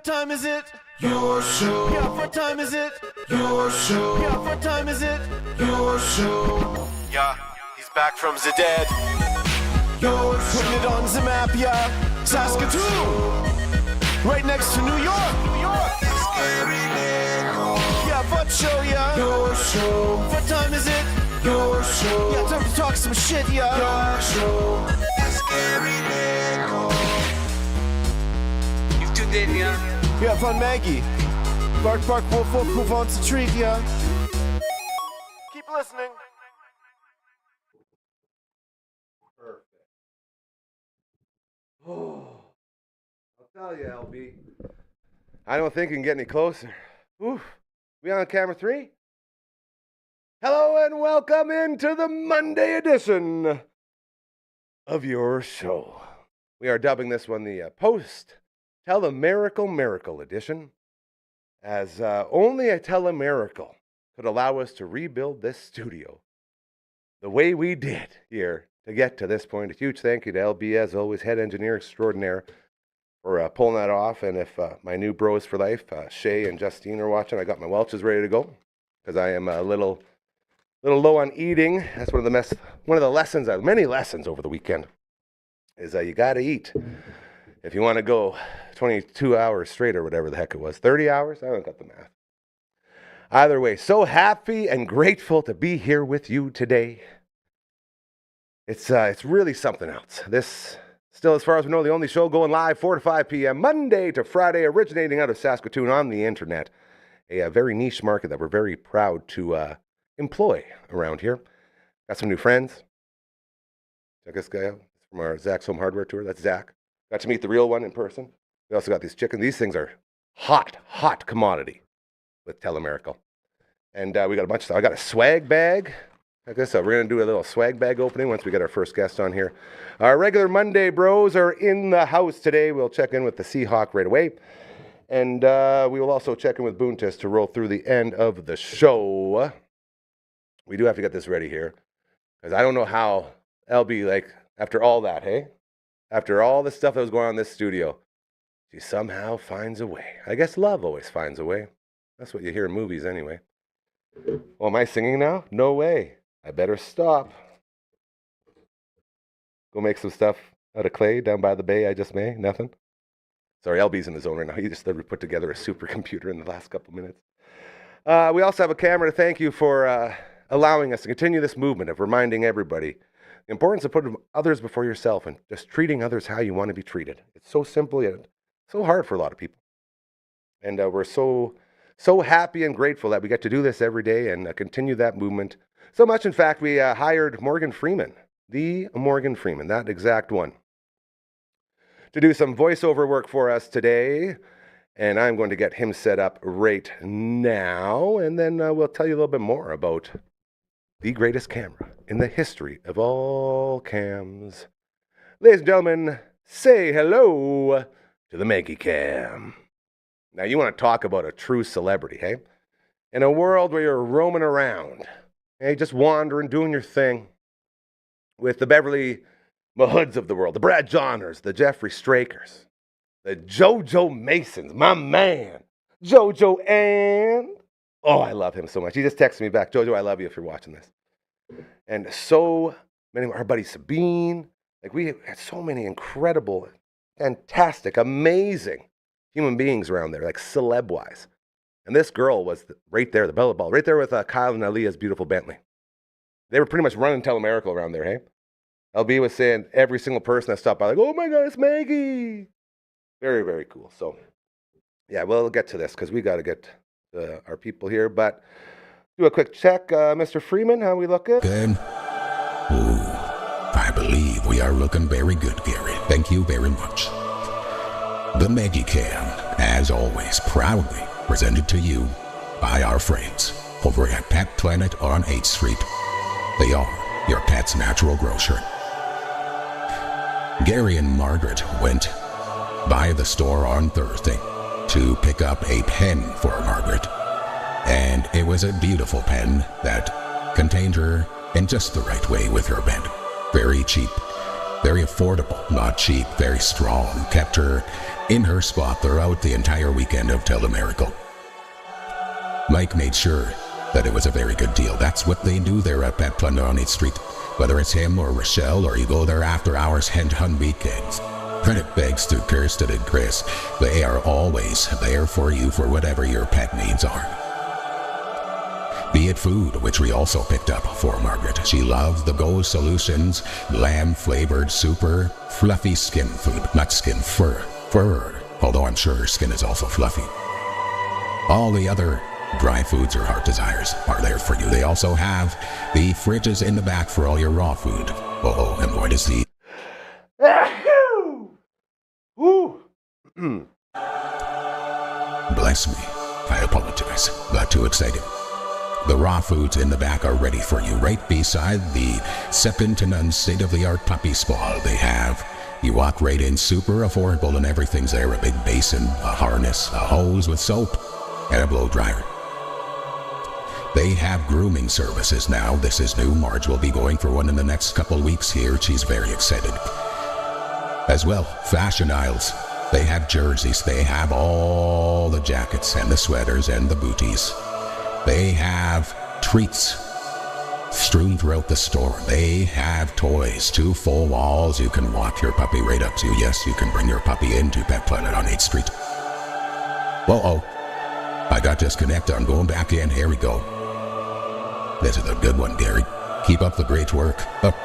what time is it? Your show. Yeah, what time is it? Your show. Yeah, what time is it? Your show. Yeah, he's back from the dead. Your show. Putting it on the map, yeah. Saskatoon. Right next to New York. New York. Yeah, what show, yeah. Your show. What time is it? Your show. Yeah, time to talk some shit, yeah. Your show. You've tuned in, yeah? Yeah, fun Maggie. Bark, bark, wolf, wolf, move on to treat, yeah. Keep listening. Perfect. Oh, I'll tell you, LB. I don't think it can get any closer. Oof. We on camera 3? Hello and welcome into the Monday edition of your show. We are dubbing this one the post-Telemiracle Miracle Edition, as only a Telemiracle could allow us to rebuild this studio the way we did here to get to this point. A huge thank you to LB, as always, head engineer extraordinaire, for pulling that off. And if my new bros for life, Shay and Justine, are watching, I got my Welch's ready to go, because I am a little low on eating. That's one of the lessons, many lessons over the weekend, is you got to eat if you want to go 22 hours straight or whatever the heck it was. 30 hours? I haven't got the math. Either way, so happy and grateful to be here with you today. It's really something else. This, still, as far as we know, the only show going live 4 to 5 p.m. Monday to Friday, originating out of Saskatoon on the internet. A very niche market that we're very proud to employ around here. Got some new friends. Check this guy out from our Zach's Home Hardware tour. That's Zach. Got to meet the real one in person. We also got these chickens. These things are hot commodity with Telemiracle. And we got a bunch of stuff. I got a swag bag. Like this, we're going to do a little swag bag opening once we get our first guest on here. Our regular Monday bros are in the house today. We'll check in with the Seahawk right away. And we will also check in with Boontis to roll through the end of the show. We do have to get this ready here, because I don't know how LB, like, after all that, hey? After all the stuff that was going on in this studio, she somehow finds a way. I guess love always finds a way. That's what you hear in movies anyway. Oh, am I singing now? No way. I better stop. Go make some stuff out of clay down by the bay I just made. Nothing? Sorry, LB's in the zone right now. He just put together a supercomputer in the last couple minutes. We also have a camera to thank you for allowing us to continue this movement of reminding everybody the importance of putting others before yourself and just treating others how you want to be treated. It's so simple yet so hard for a lot of people. And we're so happy and grateful that we get to do this every day and continue that movement. So much, in fact, we hired Morgan Freeman, the Morgan Freeman, that exact one, to do some voiceover work for us today. And I'm going to get him set up right now. And then we'll tell you a little bit more about the greatest camera in the history of all cams. Ladies and gentlemen, say hello to the Maggie Cam. Now, you want to talk about a true celebrity, hey? In a world where you're roaming around, hey, just wandering, doing your thing, with the Beverly Mahoods of the world, the Brad Johners, the Jeffrey Strakers, the JoJo Masons, my man, JoJo and... Oh, I love him so much. He just texted me back, JoJo, I love you if you're watching this. And so many, our buddy Sabine, like we had so many incredible, fantastic, amazing human beings around there, like celeb-wise. And this girl was right there, the Bella Ball, right there with Kyle and Aaliyah's beautiful Bentley. They were pretty much running Telemiracle around there, hey? LB was saying every single person that stopped by, like, oh my God, it's Maggie. Very, very cool. So, yeah, we'll get to this because we got to get our people here. But do a quick check. Mr. Freeman, how we looking? Good. Ooh, I believe we are looking very good, Gary. Thank you very much. The Maggie Cam, as always, proudly presented to you by our friends over at Pet Planet on 8th Street. They are your pet's natural grocer. Gary and Margaret went by the store on Thursday to pick up a pen for Margaret. And it was a beautiful pen that contained her in just the right way with her pen. Very cheap. Very affordable, not cheap, very strong. Kept her in her spot throughout the entire weekend of Telemiracle. Mike made sure that it was a very good deal. That's what they do there at Pet Plunder on 8th Street. Whether it's him or Rochelle, or you go there after hours and on weekends. Credit begs to Kirsten and Chris. They are always there for you for whatever your pet needs are. Be it food, which we also picked up for Margaret. She loves the Go Solutions lamb-flavored super fluffy skin food. Not skin, fur. Although I'm sure her skin is also fluffy. All the other dry foods or heart desires are there for you. They also have the fridges in the back for all your raw food. Oh, and boy does the... Bless me. I apologize. Got too excited. The raw foods in the back are ready for you right beside the Sepintanon state-of-the-art puppy spa they have. You walk right in, super affordable, and everything's there. A big basin, a harness, a hose with soap, and a blow dryer. They have grooming services now. This is new. Marge will be going for one in the next couple weeks here. She's very excited. As well, fashion aisles. They have jerseys. They have all the jackets and the sweaters and the booties. They have treats strewn throughout the store. They have toys, 2 full walls you can walk your puppy right up to. Yes, you can bring your puppy into Pet Planet on 8th Street. Whoa, I got disconnected. I'm going back in. Here we go. This is a good one, Gary. Keep up the great work. Up.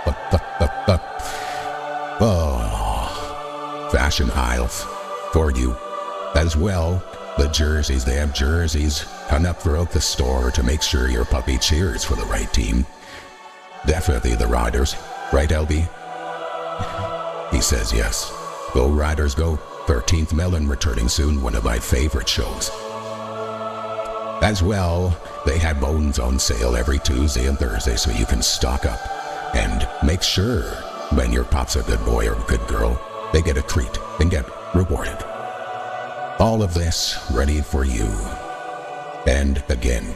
Oh, fashion aisles for you as well. The jerseys, they have jerseys hung up throughout the store to make sure your puppy cheers for the right team. Definitely the Riders. Right, LB? He says yes. Go Riders, go. 13th Melon returning soon, one of my favorite shows. As well, they have bones on sale every Tuesday and Thursday, so you can stock up and make sure when your pup's a good boy or a good girl, they get a treat and get rewarded. All of this ready for you. And again,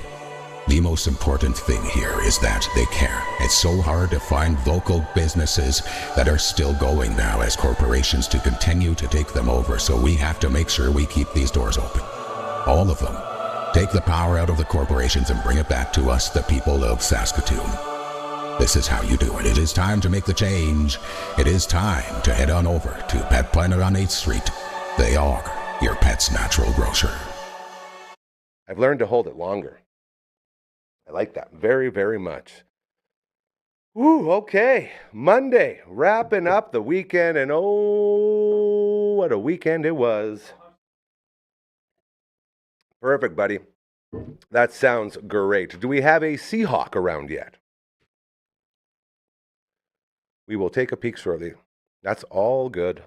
the most important thing here is that they care. It's so hard to find local businesses that are still going now as corporations to continue to take them over, so we have to make sure we keep these doors open. All of them. Take the power out of the corporations and bring it back to us, the people of Saskatoon. This is how you do it. It is time to make the change. It is time to head on over to Pet Planet on 8th Street. They are your pet's natural grocer. I've learned to hold it longer. I like that very, very much. Woo, okay. Monday, wrapping up the weekend, and oh, what a weekend it was. Perfect, buddy. That sounds great. Do we have a Seahawk around yet? We will take a peek shortly. That's all good.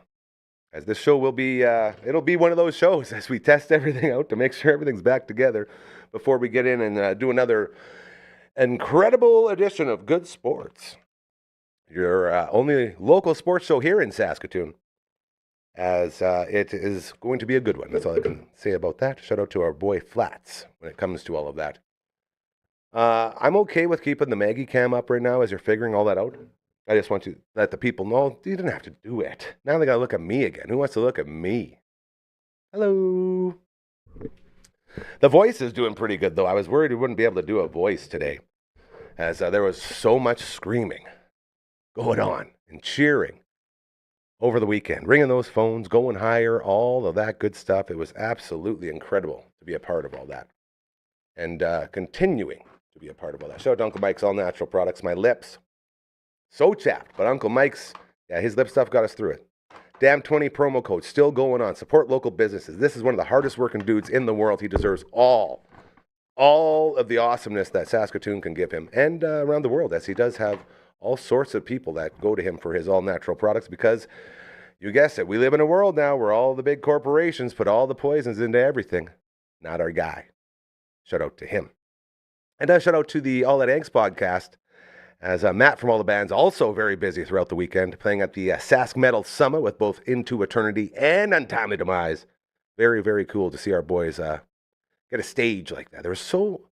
As this show will be, it'll be one of those shows as we test everything out to make sure everything's back together before we get in and do another incredible edition of Good Sports. Your only local sports show here in Saskatoon. As it is going to be a good one. That's all I can say about that. Shout out to our boy Flats when it comes to all of that. I'm okay with keeping the Maggie cam up right now as you're figuring all that out. I just want to let the people know you didn't have to do it. Now they got to look at me again. Who wants to look at me? Hello. The voice is doing pretty good, though. I was worried we wouldn't be able to do a voice today, as there was so much screaming going on and cheering over the weekend, ringing those phones, going higher, all of that good stuff. It was absolutely incredible to be a part of all that. And continuing to be a part of all that. Shout out to Uncle Mike's All Natural Products. My lips, so chapped. But Uncle Mike's, yeah, his lip stuff got us through it. Damn 20 promo code still going on. Support local businesses. This is one of the hardest working dudes in the world. He deserves all of the awesomeness that Saskatoon can give him. And around the world, as he does have all sorts of people that go to him for his all-natural products because, you guessed it, we live in a world now where all the big corporations put all the poisons into everything. Not our guy. Shout out to him. And shout out to the All That Angst podcast, as Matt from All the Bands, also very busy throughout the weekend, playing at the Sask Metal Summit with both Into Eternity and Untimely Demise. Very, very cool to see our boys get a stage like that. There was so,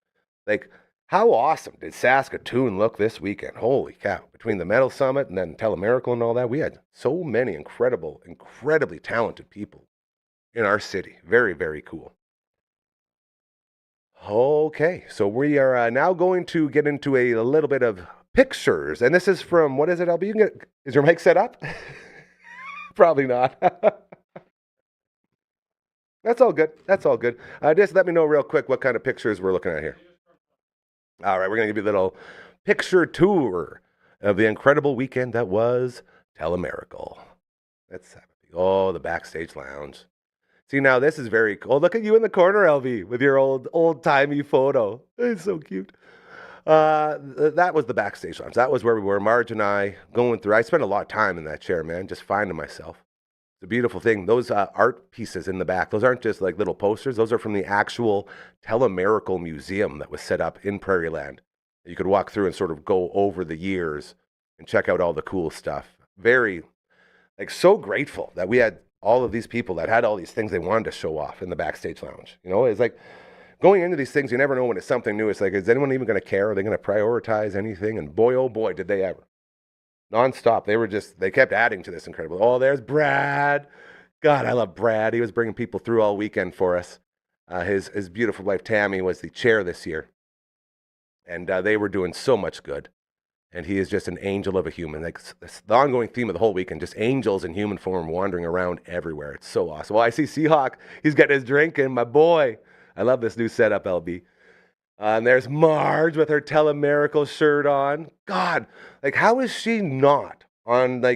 How awesome did Saskatoon look this weekend? Holy cow. Between the Metal Summit and then Telemiracle and all that, we had so many incredibly talented people in our city. Very, very cool. Okay, so we are now going to get into a little bit of pictures. And this is from, what is it, LB? Is your mic set up? Probably not. That's all good. That's all good. Just let me know real quick what kind of pictures we're looking at here. All right, we're going to give you a little picture tour of the incredible weekend that was Telemiracle. Let's have it. Oh, the backstage lounge. See, now this is very cool. Look at you in the corner, LV, with your old-timey photo. It's so cute. That was the backstage lounge. That was where we were, Marge and I, going through. I spent a lot of time in that chair, man, just finding myself. It's a beautiful thing. Those art pieces in the back, those aren't just like little posters. Those are from the actual Telemiracle Museum that was set up in Prairieland. You could walk through and sort of go over the years and check out all the cool stuff. Very, so grateful that we had all of these people that had all these things they wanted to show off in the backstage lounge. You know, it's like going into these things, you never know when it's something new. It's like, is anyone even going to care? Are they going to prioritize anything? And boy, oh boy, did they ever. Nonstop. They kept adding to this incredible. Oh, there's Brad. God, I love Brad. He was bringing people through all weekend for us. His beautiful wife, Tammy, was the chair this year. And they were doing so much good. And he is just an angel of a human. The ongoing theme of the whole weekend, just angels in human form wandering around everywhere. It's so awesome. Well, I see Seahawk. He's getting his drink in, my boy. I love this new setup, LB. And there's Marge with her Telemiracle shirt on. God, how is she not on,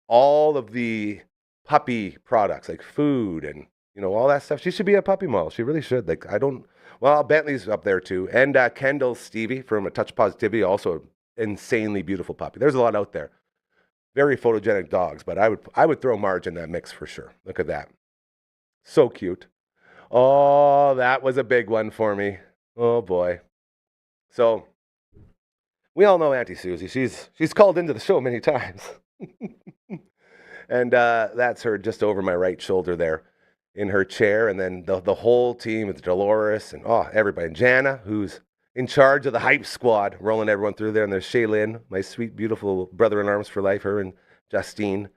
all of the puppy products, like food and, all that stuff? She should be a puppy model. She really should. Well, Bentley's up there too. And Kendall Stevie from A Touch of Positivity, also insanely beautiful puppy. There's a lot out there. Very photogenic dogs, but I would throw Marge in that mix for sure. Look at that. So cute. Oh, that was a big one for me. Oh boy. So we all know Auntie Susie. She's called into the show many times. And that's her just over my right shoulder there in her chair. And then the whole team with Dolores and everybody. And Jana, who's in charge of the hype squad, rolling everyone through there. And there's Shaylin, my sweet, beautiful brother in arms for life, her and Justine.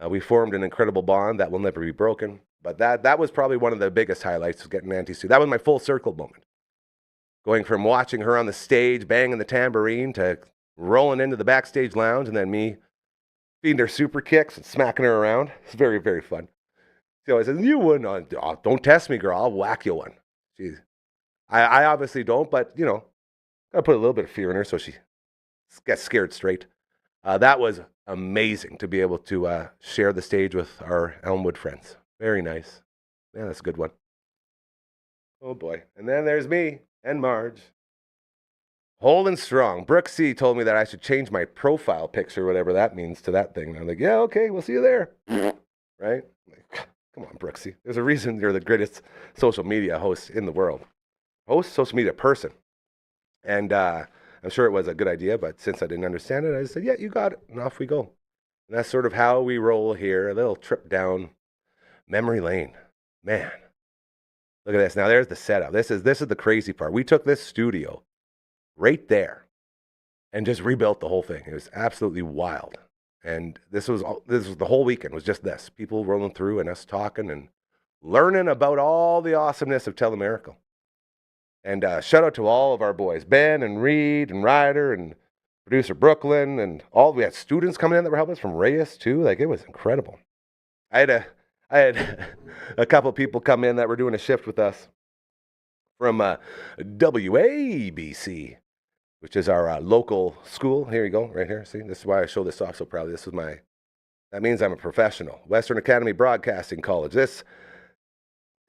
We formed an incredible bond that will never be broken. But that was probably one of the biggest highlights of getting Auntie Sue. That was my full circle moment. Going from watching her on the stage, banging the tambourine, to rolling into the backstage lounge, and then me feeding her super kicks and smacking her around. It's very, very fun. She always says, "You wouldn't, don't test me, girl. I'll whack you one." Jeez. I obviously don't, but, gotta put a little bit of fear in her so she gets scared straight. That was amazing to be able to share the stage with our Elmwood friends. Very nice. Yeah, that's a good one. Oh, boy. And then there's me and Marge. Holding strong. Brooksy told me that I should change my profile picture, whatever that means, to that thing. And I'm like, yeah, okay, we'll see you there. Right? Come on, Brooksy. There's a reason you're the greatest social media host in the world. Social media person. And I'm sure it was a good idea, but since I didn't understand it, I just said, yeah, you got it. And off we go. And that's sort of how we roll here. A little trip down memory lane. Man. Look at this. Now there's the setup. This is the crazy part. We took this studio right there and just rebuilt the whole thing. It was absolutely wild. And this was the whole weekend was just this. People rolling through and us talking and learning about all the awesomeness of Telemiracle. And shout out to all of our boys, Ben and Reed and Ryder and producer Brooklyn and we had students coming in that were helping us from Reyes too. It was incredible. I had a couple of people come in that were doing a shift with us from WABC, which is our local school. Here you go, right here. See, this is why I show this off so proudly. That means I'm a professional. Western Academy Broadcasting College. This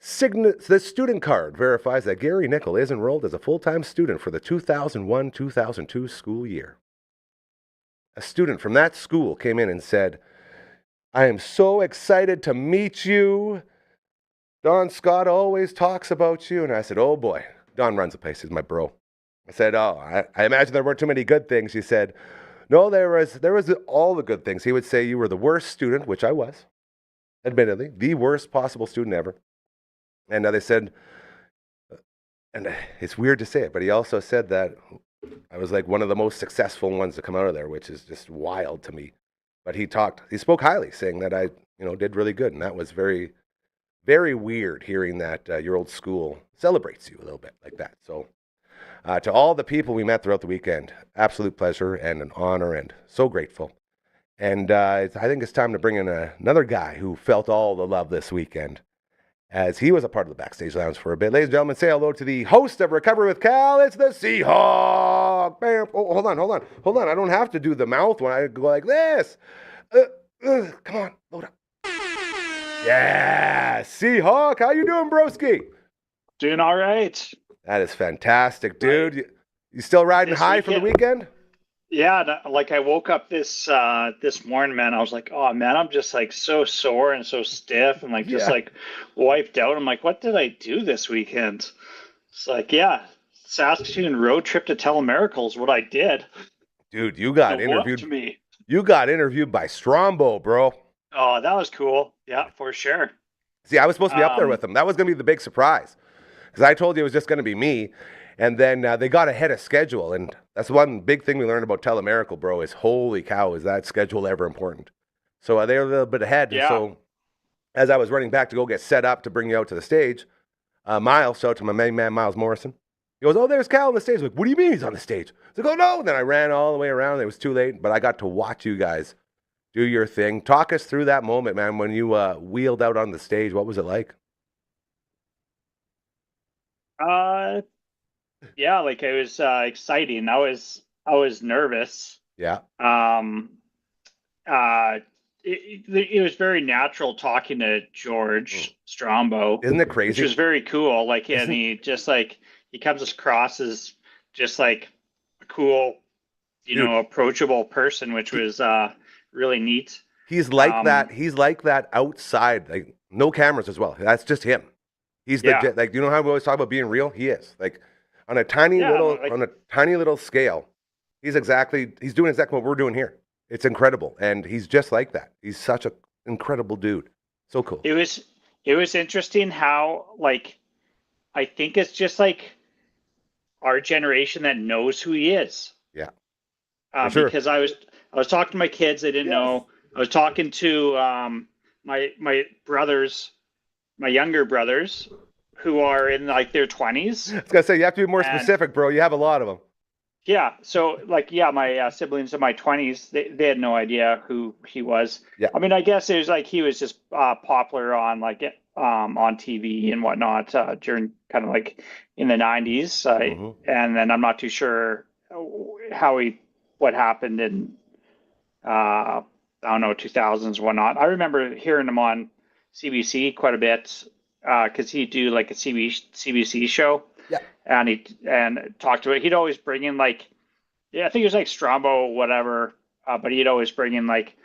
student card verifies that Gary Nickel is enrolled as a full-time student for the 2001-2002 school year. A student from that school came in and said, "I am so excited to meet you. Don Scott always talks about you." And I said, oh boy, Don runs the place. He's my bro. I said, I imagine there weren't too many good things. He said, no, there was all the good things. He would say you were the worst student, which I was, admittedly, the worst possible student ever. And they said, and it's weird to say it, but he also said that I was like one of the most successful ones to come out of there, which is just wild to me. But he spoke highly, saying that I, did really good, and that was very, very weird hearing that your old school celebrates you a little bit like that. So, to all the people we met throughout the weekend, absolute pleasure and an honor, and so grateful. And I think it's time to bring in another guy who felt all the love this weekend, as he was a part of the backstage lounge for a bit. Ladies and gentlemen, say hello to the host of Recovery with Cal. It's the Seahawk. Bam. Oh, hold on. I don't have to do the mouth when I go like this. Come on, load up. Yeah, Seahawk. How you doing, broski? Doing all right. That is fantastic, dude. You still riding high from the weekend? Yeah, like I woke up this morning, man. I was like, oh man, I'm just like so sore and so stiff and like just like wiped out. I'm like, what did I do this weekend? It's like, Saskatoon road trip to Telemiracle is what I did. Dude, you got interviewed. You got interviewed by Strombo, bro. Oh, that was cool. Yeah, for sure. See, I was supposed to be up there with him. That was going to be the big surprise, because I told you it was just going to be me. And then they got ahead of schedule, and that's one big thing we learned about Telemiracle, bro, is holy cow, is that schedule ever important. So they were a little bit ahead. Yeah. And so as I was running back to go get set up to bring you out to the stage, Miles, shout out to my main man, Miles Morrison, he goes, oh, there's Cal on the stage. I'm like, what do you mean he's on the stage? I go, no. And then I ran all the way around. It was too late, but I got to watch you guys do your thing. Talk us through that moment, man, when you wheeled out on the stage. What was it like? Yeah, like it was exciting. I was nervous. Yeah. It was very natural talking to George Strombo. Isn't it crazy? Which was very cool. Like, and he just like he comes across as just like a cool, approachable person, which was really neat. He's like that. He's like that outside, like no cameras as well. That's just him. He's legit. Like, you know how we always talk about being real? He is like on a tiny little scale. He's doing exactly what we're doing here. It's incredible, and he's just like that. He's such an incredible dude. So cool. It was interesting how, like, I think it's just like our generation that knows who he is. Yeah. Sure. Because I was talking to my kids. They didn't know. I was talking to my brothers, my younger brothers, who are in like their 20s. I was gonna say, you have to be more specific, bro. You have a lot of them. Yeah. So like, my siblings in my 20s, they had no idea who he was. Yeah. I mean, I guess it was like he was just popular on like on TV and whatnot during kind of like in the 90s. And then I'm not too sure what happened in I don't know, 2000s, whatnot. I remember hearing him on CBC quite a bit because he'd do like a CBC show. Yeah. And talked to it. He'd always bring in like, I think it was like Strombo, whatever. But he'd always bring in like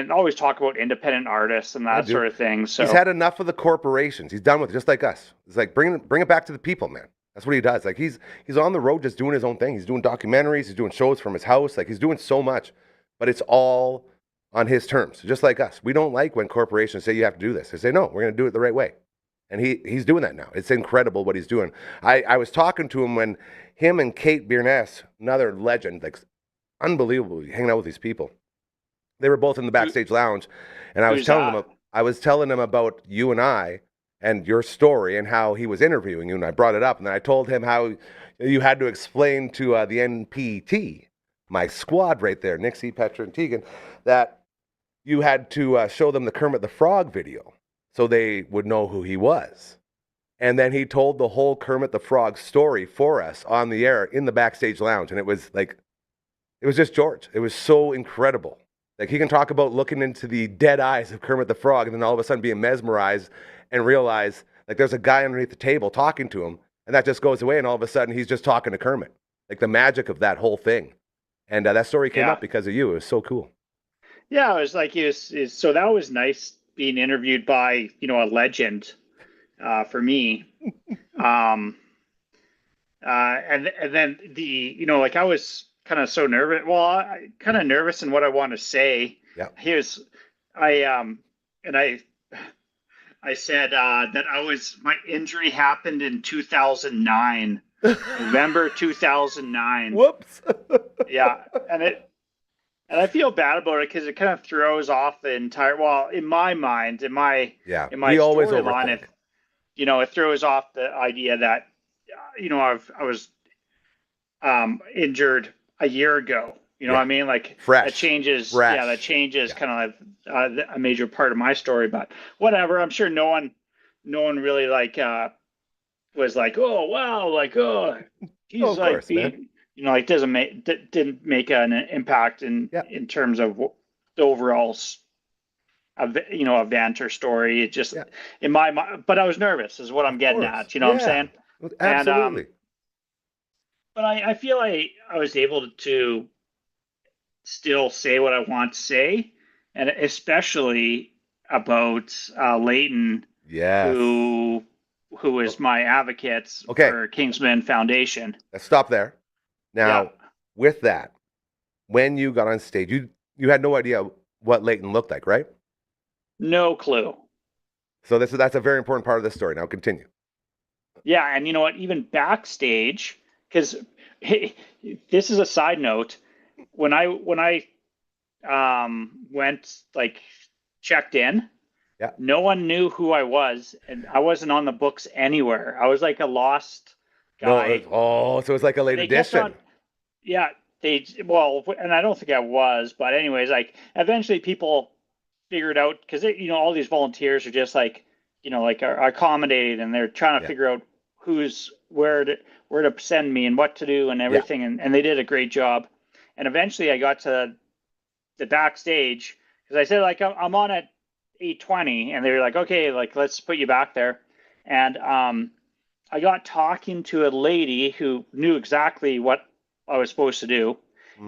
always talk about independent artists and that sort of thing. So he's had enough of the corporations. He's done with it, just like us. It's like bring it back to the people, man. That's what he does. Like he's on the road just doing his own thing. He's doing documentaries. He's doing shows from his house. Like he's doing so much, but it's all on his terms, just like us. We don't like when corporations say you have to do this. They say, no, we're going to do it the right way. And he's doing that now. It's incredible what he's doing. I was talking to him when him and Kate Biernes, another legend, like unbelievable, hanging out with these people. They were both in the backstage lounge, and I was telling him about you and I and your story and how he was interviewing you, and I brought it up, and then I told him how you had to explain to the NPT, my squad right there, Nixie, Petra, and Tegan, that you had to show them the Kermit the Frog video so they would know who he was. And then he told the whole Kermit the Frog story for us on the air in the backstage lounge. And it was just George. It was so incredible. Like he can talk about looking into the dead eyes of Kermit the Frog and then all of a sudden being mesmerized and realize like there's a guy underneath the table talking to him, and that just goes away, and all of a sudden he's just talking to Kermit. Like the magic of that whole thing. And that story came up because of you. It was so cool. Yeah, it was like so that was nice being interviewed by, a legend for me. And then like I was kind of so nervous. Well, I kind of nervous in what I want to say. Yeah. I said that my injury happened in 2009, November 2009. Whoops. Yeah, and I feel bad about it because it kind of throws off the entire. Well, in my mind, in my we always storyline, overthink. it throws off the idea that I was injured a year ago. You know what I mean? Like fresh. That changes. Fresh. Yeah, that changes kind of like a major part of my story. But whatever. I'm sure no one really like was like, oh wow, like he's of like course, being, like didn't make an impact in terms of the overall event or story. It just in my mind, but I was nervous is what I'm getting at. You know what I'm saying? Absolutely. But I feel I was able to still say what I want to say, and especially about Leighton, who is my advocate for Kingsman Foundation. Let's stop there. Now, with that, when you got on stage, you had no idea what Leighton looked like, right? No clue. So that's a very important part of the story. Now continue. Yeah, and you know what? Even backstage, because this is a side note. When I went checked in, no one knew who I was, and I wasn't on the books anywhere. I was like a lost guy. So it was like a late edition. And I don't think I was, but anyways, like eventually people figured out because all these volunteers are just are accommodated, and they're trying to figure out who's where to send me and what to do and everything, and they did a great job. And eventually I got to the backstage because I said I'm on at 8:20, and they were like, okay, let's put you back there. And I got talking to a lady who knew exactly what I was supposed to do,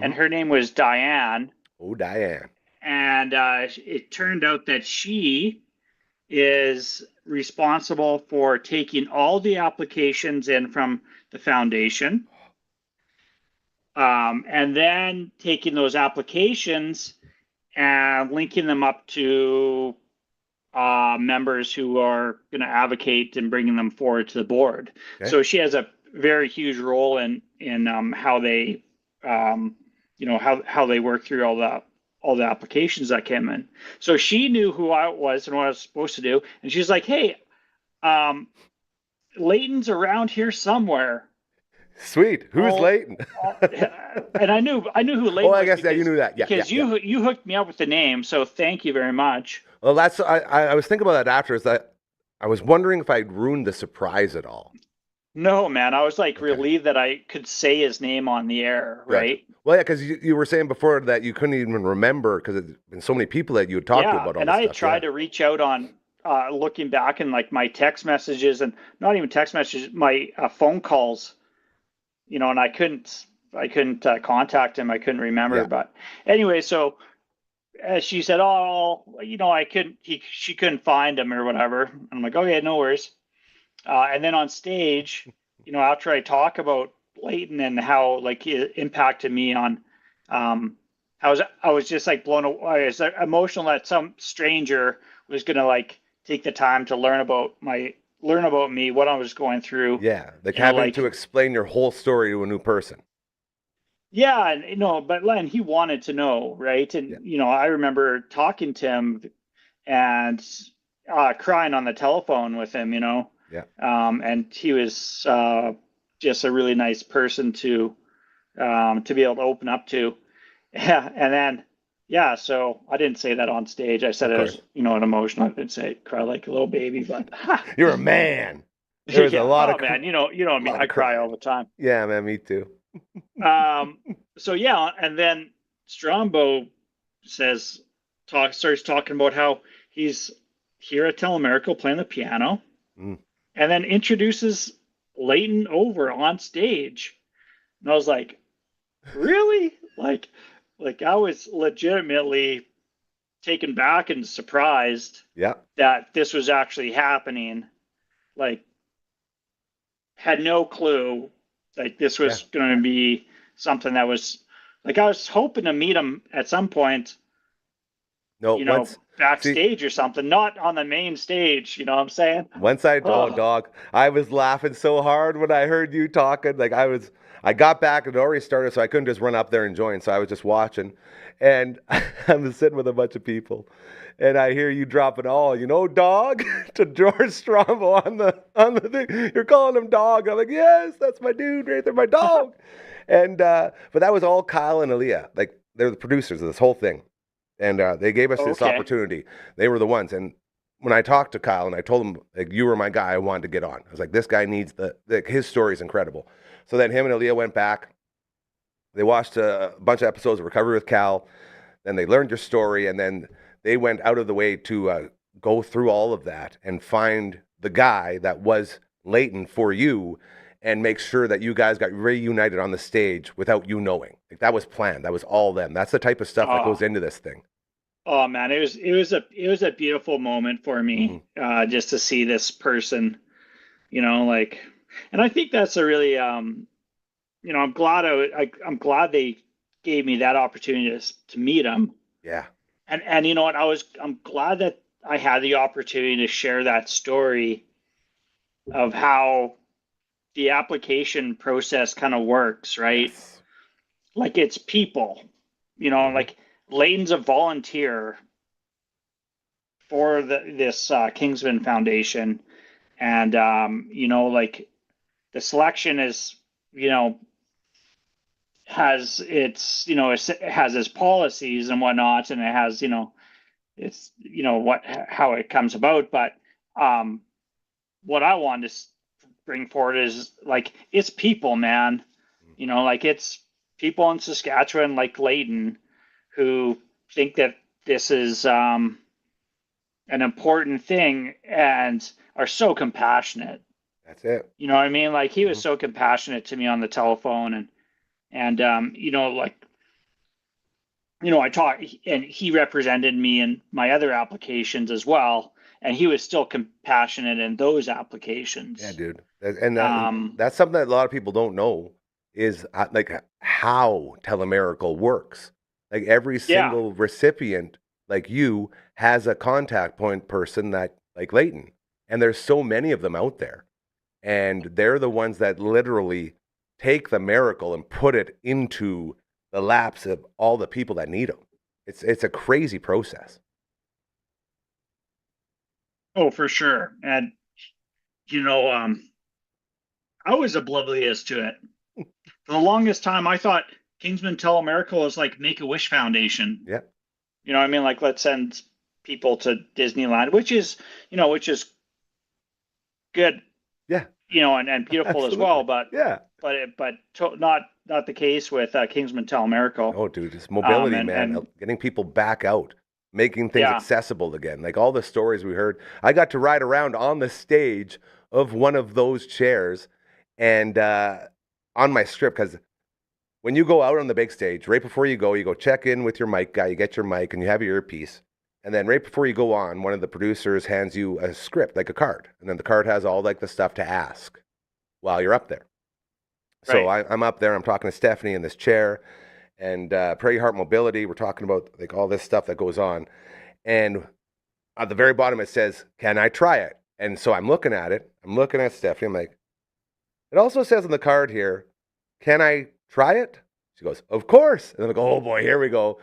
and her name was Diane. Oh, Diane. And it turned out that she is responsible for taking all the applications in from the foundation, and then taking those applications and linking them up to members who are going to advocate and bringing them forward to the board. Okay. So she has a very huge role in how they how they work through all the applications that came in. So she knew who I was and what I was supposed to do, and she's like, hey, Leighton's around here somewhere. Sweet. Who's Leighton? And I knew who Leighton was. Oh, I guess you knew that. Yeah, because you hooked me up with the name, so thank you very much. Well, that's I was thinking about that after. Is that I was wondering if I'd ruined the surprise at all. No, man. I was relieved that I could say his name on the air, right? Well, yeah, because you were saying before that you couldn't even remember because there's been so many people that you had talked to about all this stuff. And I had tried to reach out on looking back in my text messages, and not even text messages, my phone calls, and I couldn't contact him. I couldn't remember. Yeah. But anyway, so she said, oh, she couldn't find him or whatever. And I'm like, okay, no worries. And then on stage, after I talk about Leighton and how it impacted me on, I was just blown away. I was emotional that some stranger was gonna take the time to learn about me, what I was going through. Yeah, having to explain your whole story to a new person. Yeah, and but Len, he wanted to know, right? And I remember talking to him and crying on the telephone with him, Yeah. And he was just a really nice person to be able to open up to. Yeah, and then so I didn't say that on stage. I said it was an emotional. I didn't say cry like a little baby, but you're a man. There's a lot of man. You know what I mean. I cry all the time. Yeah, man, me too. So and then Strombo starts talking about how he's here at Telemiracle playing the piano. And then introduces Leighton over on stage. And I was like, really? Like I was legitimately taken back and surprised that this was actually happening. Had no clue this was going to be something that was I was hoping to meet him at some point. No, backstage or something, not on the main stage. You know what I'm saying? Once dog, I was laughing so hard when I heard you talking. Like I got back and it already started, so I couldn't just run up there and join. So I was just watching, and I was sitting with a bunch of people, and I hear you dropping dog, to George Strombo on the thing. You're calling him dog. I'm like, yes, that's my dude right there, my dog. And but that was all Kyle and Aaliyah. Like they're the producers of this whole thing, and they gave us this opportunity. They were the ones, and when I talked to Kyle and I told him, like, you were my guy, I wanted to get on. I was like, this guy needs his story is incredible. So then him and Aaliyah went back. They watched a bunch of episodes of Recovery with Cal. Then they learned your story, and then they went out of the way to go through all of that and find the guy that was Leighton for you and make sure that you guys got reunited on the stage without you knowing. Like, that was planned. That was all them. That's the type of stuff that goes into this thing. Oh man, it was a beautiful moment for me, just to see this person, like, and I think that's a really, I'm glad I'm glad they gave me that opportunity to meet him. Yeah. And you know what, I'm glad that I had the opportunity to share that story of how the application process kind of works, right? Yes. Like, it's people, like Leighton's a volunteer for this Kingsman Foundation, and like, the selection is, has its, it has its policies and whatnot, and it has, it's, how it comes about. But what I wanted to bring forward is, like, it's people, man. Like, it's people in Saskatchewan like Leighton who think that this is an important thing and are so compassionate. That's it. You know what I mean? Like, he was so compassionate to me on the telephone, and like, I talked, and he represented me in my other applications as well, and he was still compassionate in those applications. Yeah, dude. And that's something that a lot of people don't know is like how Telemiracle works. Like, every single recipient, like you, has a contact point person that, like Leighton, and there's so many of them out there, and they're the ones that literally take the miracle and put it into the laps of all the people that need them. It's a crazy process. Oh, for sure. And I was oblivious to it for the longest time. I thought Kingsman Telemiracle is like Make-A-Wish Foundation. Yeah. You know what I mean? Like, let's send people to Disneyland, which is good. Yeah. And beautiful as well. But yeah. Not the case with Kingsman Telemiracle. Oh, dude, it's mobility, man. And getting people back out, making things accessible again. Like, all the stories we heard. I got to ride around on the stage of one of those chairs and on my strip, because when you go out on the big stage, right before you go check in with your mic guy, you get your mic and you have your earpiece. And then right before you go on, one of the producers hands you a script, like a card. And then the card has all, like, the stuff to ask while you're up there. So I'm up there, I'm talking to Stephanie in this chair, and Prairie Heart Mobility, we're talking about, like, all this stuff that goes on. And at the very bottom it says, can I try it? And so I'm looking at it, I'm looking at Stephanie, I'm like, it also says on the card here, can I try it? She goes, of course. And I'm like, oh boy, here we go.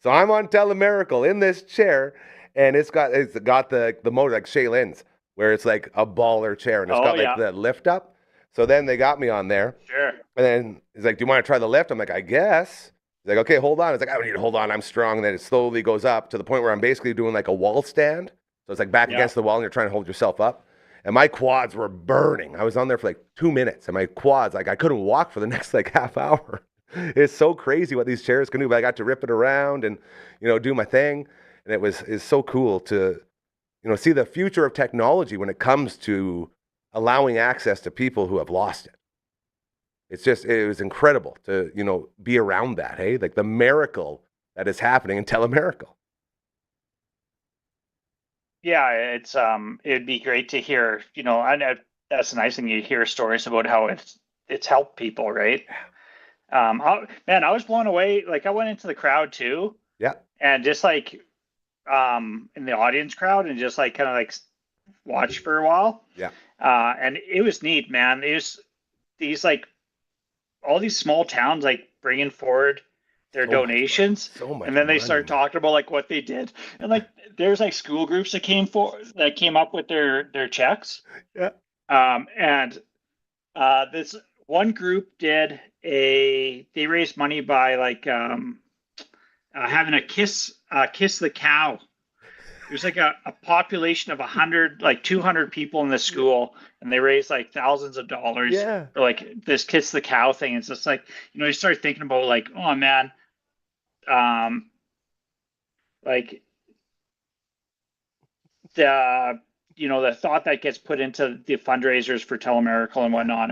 So I'm on Telemiracle in this chair, and it's got the motor like Shaylin's, where it's like a baller chair, and it's got like the lift up. So then they got me on there. Sure. And then he's like, do you want to try the lift? I'm like, I guess. He's like, okay, hold on. It's like, I don't need to hold on. I'm strong. And then it slowly goes up to the point where I'm basically doing like a wall stand. So it's like back against the wall, and you're trying to hold yourself up. And my quads were burning. I was on there for like 2 minutes, and my quads, like, I couldn't walk for the next like half hour. It's so crazy what these chairs can do. But I got to rip it around and, do my thing. And it's so cool to, see the future of technology when it comes to allowing access to people who have lost it. It was incredible to, be around that, hey? Like, the miracle that is happening in Telemiracle. Yeah, it'd be great to hear, I know that's the nice thing, you hear stories about how it's helped people, right? I was blown away. Like, I went into the crowd too. Yeah. And just like in the audience crowd and just like kind of like watch for a while. Yeah. And it was neat, man. It was these like all these small towns like bringing forward their donations, and then they started talking about like what they did, and like there's like school groups that came up with their checks. Yeah. And this one group they raised money by like having a kiss the cow. There's like a population of 200 people in this school, and they raised like thousands of dollars for like this kiss the cow thing. It's just like, you start thinking about like, oh man, like the thought that gets put into the fundraisers for Telemiracle and whatnot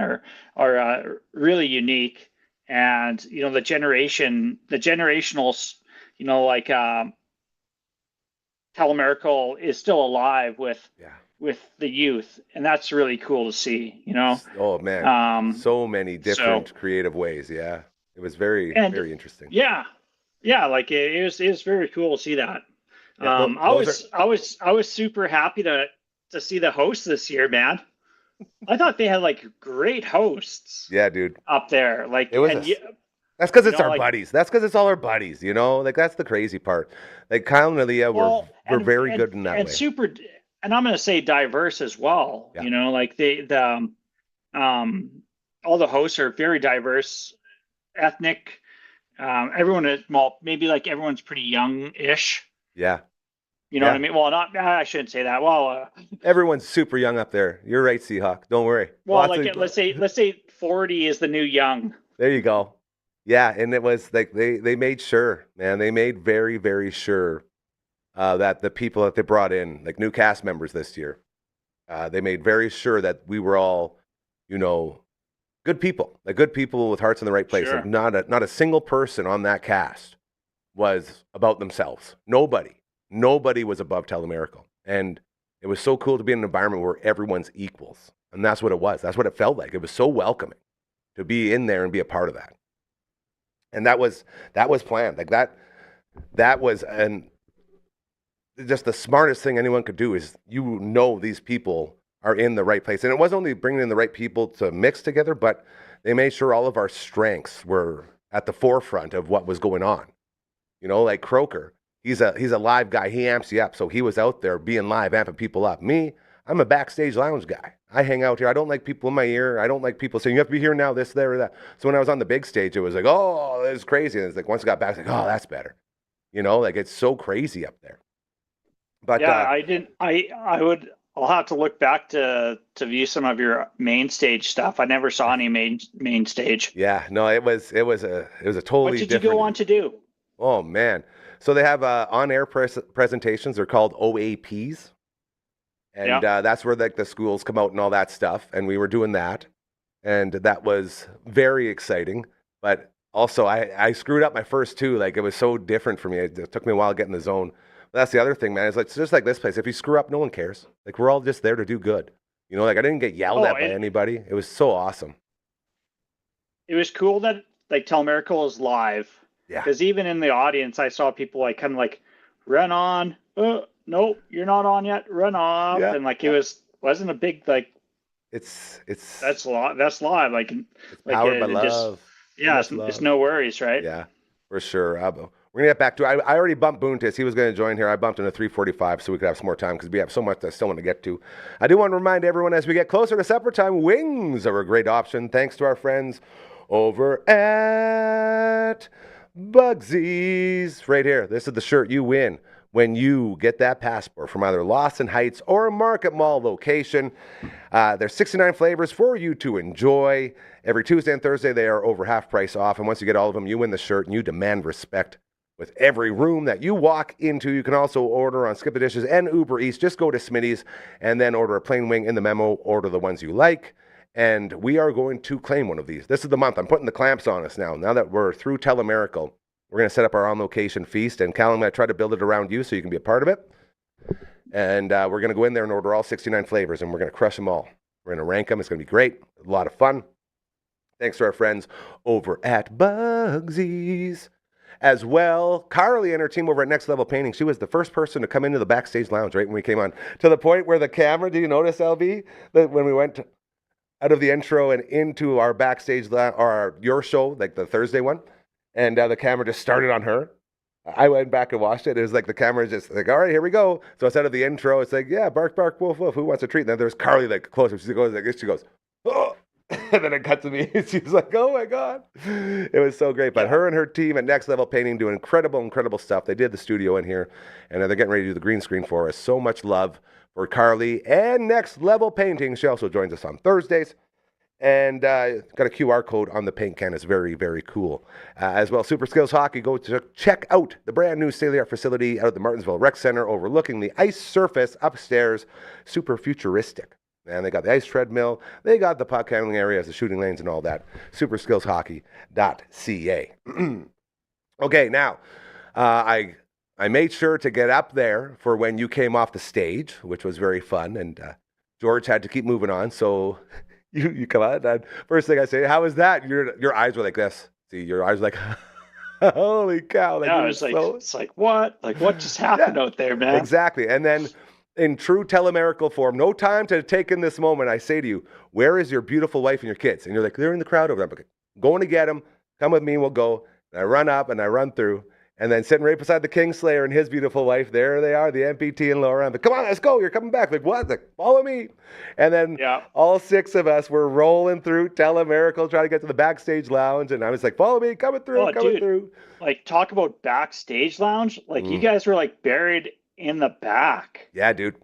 are really unique. And, the generational, like, Telemiracle is still alive with the youth, and that's really cool to see. Oh man, so many different creative ways. Yeah, it was very interesting. Yeah, like it was very cool to see that. I was super happy to see the hosts this year, man. I thought they had like great hosts. Yeah, dude, up there. Like it was. That's because it's our buddies. That's because it's all our buddies, Like, that's the crazy part. Like, Kyle and Leah were very good in that way. And I'm going to say diverse as well. Yeah. Like all the hosts are very diverse, ethnic. Everyone is, maybe like everyone's pretty young-ish. Yeah. You know what I mean? Well, I shouldn't say that. Well, everyone's super young up there. You're right, Seahawk. Don't worry. Well, let's say 40 is the new young. There you go. Yeah, and it was like they made sure, man. They made very, very sure that the people that they brought in, like new cast members this year, they made very sure that we were all, good people, like good people with hearts in the right place. Sure. Like not a single person on that cast was about themselves. Nobody was above Telemiracle, and it was so cool to be in an environment where everyone's equals, and that's what it was. That's what it felt like. It was so welcoming to be in there and be a part of that. And that was planned. Like that was just the smartest thing anyone could do is these people are in the right place. And it wasn't only bringing in the right people to mix together, but they made sure all of our strengths were at the forefront of what was going on. Like Croker, he's a live guy. He amps you up. So he was out there being live, amping people up. Me, I'm a backstage lounge guy. I hang out here. I don't like people in my ear. I don't like people saying, you have to be here now, this, there, or that. So when I was on the big stage, it was like, oh, this is crazy. And it's like, once I got back, it's like, oh, that's better. Like it's so crazy up there. But yeah, I'll have to look back to view some of your main stage stuff. I never saw any main stage. Yeah, no, it was a totally different. What did you go on to do? Oh man. So they have on-air presentations. They're called OAPs. And that's where like the schools come out and all that stuff. And we were doing that. And that was very exciting. But also I screwed up my first two. Like it was so different for me. It took me a while to get in the zone. But that's the other thing, man. It's just like this place. If you screw up, no one cares. Like we're all just there to do good. Like I didn't get yelled at by anybody. It was so awesome. It was cool that like Telemiracle is live. Yeah. Because even in the audience, I saw people like kind of like run on. Nope, you're not on yet. Run off, and like it wasn't a big like. It's that's live. Like it's powered by love. It's no worries, right? Yeah, for sure. We're gonna get back to. I already bumped Boontis. He was gonna join here. I bumped him to 3:45 so we could have some more time because we have so much I still want to get to. I do want to remind everyone as we get closer to supper time, wings are a great option thanks to our friends over at Bugsy's. Right here. This is the shirt you win when you get that passport from either Lawson Heights or a Market Mall location. There's 69 flavors for you to enjoy. Every Tuesday and Thursday, they are over half price off. And once you get all of them, you win the shirt and you demand respect with every room that you walk into. You can also order on Skip the Dishes and Uber Eats. Just go to Smitty's and then order a plain wing in the memo. Order the ones you like. And we are going to claim one of these. This is the month. I'm putting the clamps on us now. Now that we're through Telemiracle, we're going to set up our on-location feast, and Cal, I'm going to try to build it around you so you can be a part of it. And we're going to go in there and order all 69 flavors, and we're going to crush them all. We're going to rank them. It's going to be great. A lot of fun. Thanks to our friends over at Bugsy's. as well. Carly and her team over at Next Level Painting, she was the first person to come into the backstage lounge right when we came on, to the point where the camera, do you notice, LB, that when we went out of the intro and into our backstage or your show, like the Thursday one, and the camera just started on her. I went back and watched it. It was like the camera just like, all right, here we go. So instead of the intro, it's like, yeah, bark, bark, woof, woof. Who wants a treat? And then there's Carly like closer. She goes like this. She goes, oh. And then it cut to me. She's like, oh my God. It was so great. But her and her team at Next Level Painting doing incredible stuff. They did the studio in here, and they're getting ready to do the green screen for us. So much love for Carly and Next Level Painting. She also joins us on Thursdays. And got a QR code on the paint can. It's very, very cool. As well, Super Skills Hockey. Go to check out the brand new state-of-the-art facility out at the Martinsville Rec Center overlooking the ice surface upstairs. Super futuristic. And they got the ice treadmill. They got the puck handling areas, the shooting lanes, and all that. Superskillshockey.ca. Okay, now, I made sure to get up there for when you came off the stage, which was very fun. And George had to keep moving on, so... You come out, and first thing I say, how was that? Your eyes were like this. See, your eyes were like, holy cow. Like, yeah, it's like, what? Like, what just happened out there, man? Exactly. And then in true Telemiracle form, no time to take in this moment, I say to you, where is your beautiful wife and your kids? And you're like, they're in the crowd over there. I'm like, going to get them. Come with me, and we'll go. And I run up, and I run through. And then sitting right beside the Kingslayer and his beautiful wife, there they are, the MPT and Laura. I'm like, come on, let's go. You're coming back. Like, what? Like, follow me. And then all 6 of us were rolling through Telemiracle, trying to get to the backstage lounge. And I was like, follow me, coming through. Like, talk about backstage lounge. Like, you guys were like buried in the back. Yeah, dude.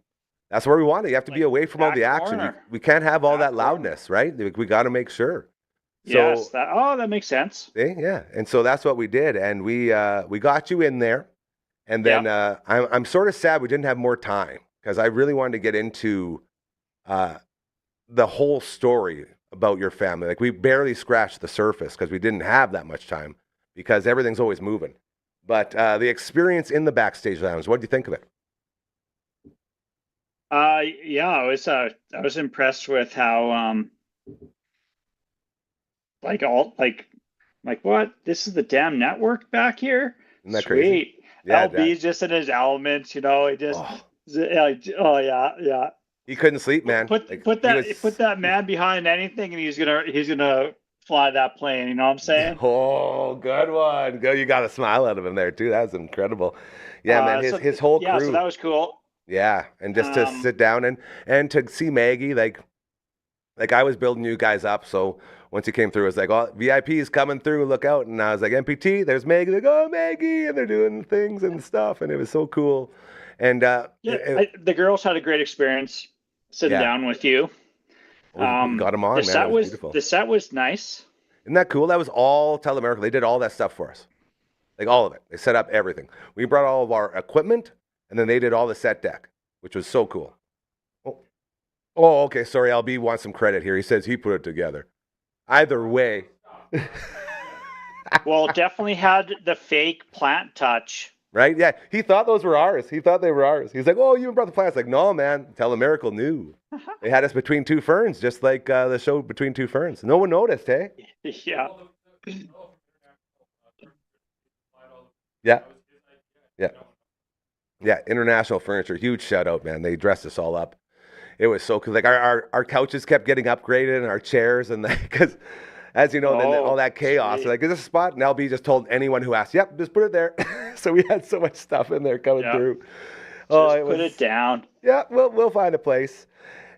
That's where we want it. You have to be away from all the action. We can't have all that loudness, right? We got to make sure. So, yes, that makes sense. Yeah, and so that's what we did, and we got you in there, and then I'm sort of sad we didn't have more time because I really wanted to get into the whole story about your family. Like we barely scratched the surface because we didn't have that much time because everything's always moving. But the experience in the backstage lounge, what did you think of it? I was impressed with how like what? This is the damn network back here? Isn't that Sweet. Crazy? Yeah, LB's just in his element, you know. He just yeah. He couldn't sleep, man. Put that man behind anything, and he's gonna fly that plane. You know what I'm saying? Oh, good one. Go, you got a smile out of him there too. That was incredible. Yeah, man. His whole crew. Yeah, so that was cool. Yeah, and just to sit down and to see Maggie, like I was building you guys up, so. Once he came through, it was like, oh, VIP's coming through, look out. And I was like, MPT, there's Maggie. They go, oh, Maggie. And they're doing things and stuff. And it was so cool. And the girls had a great experience sitting down with you. We got them on, man. It was beautiful. The set was nice. Isn't that cool? That was all Telemiracle. They did all that stuff for us. Like all of it. They set up everything. We brought all of our equipment, and then they did all the set deck, which was so cool. Oh, okay. Sorry, LB wants some credit here. He says he put it together. Either way. Well, definitely had the fake plant touch. Right? Yeah. He thought those were ours. He thought they were ours. He's like, oh, you brought the plants. Like, no, man. Telemiracle knew. They had us between 2 ferns, just like the show Between Two Ferns. No one noticed, hey? Yeah. Yeah. Yeah. Yeah. International Furniture. Huge shout out, man. They dressed us all up. It was so cool. Like our couches kept getting upgraded and our chairs and because as you know, then all that chaos. Like, is this a spot? And LB just told anyone who asked, yep, just put it there. So we had so much stuff in there coming through. Just put it down. Yeah, we'll find a place.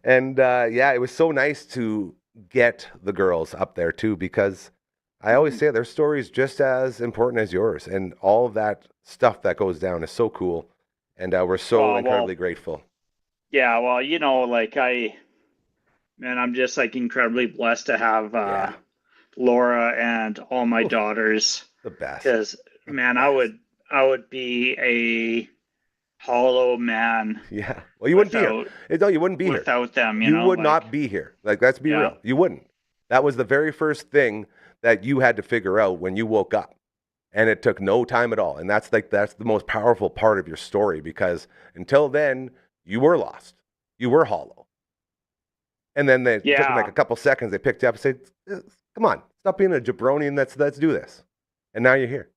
And it was so nice to get the girls up there too, because I always say their story is just as important as yours. And all of that stuff that goes down is so cool. And we're so incredibly grateful. Yeah, well, you know, like I'm just like incredibly blessed to have Laura and all my daughters. The best. Because, man, I would be a hollow man. Yeah. Well, you wouldn't be here. No, you wouldn't be here without them. You would not be here. Like, let's be real. You wouldn't. That was the very first thing that you had to figure out when you woke up. And it took no time at all. And that's the most powerful part of your story, because until then, you were lost. You were hollow. And then they took them like a couple seconds. They picked you up and said, come on, stop being a jabroni and let's do this. And now you're here.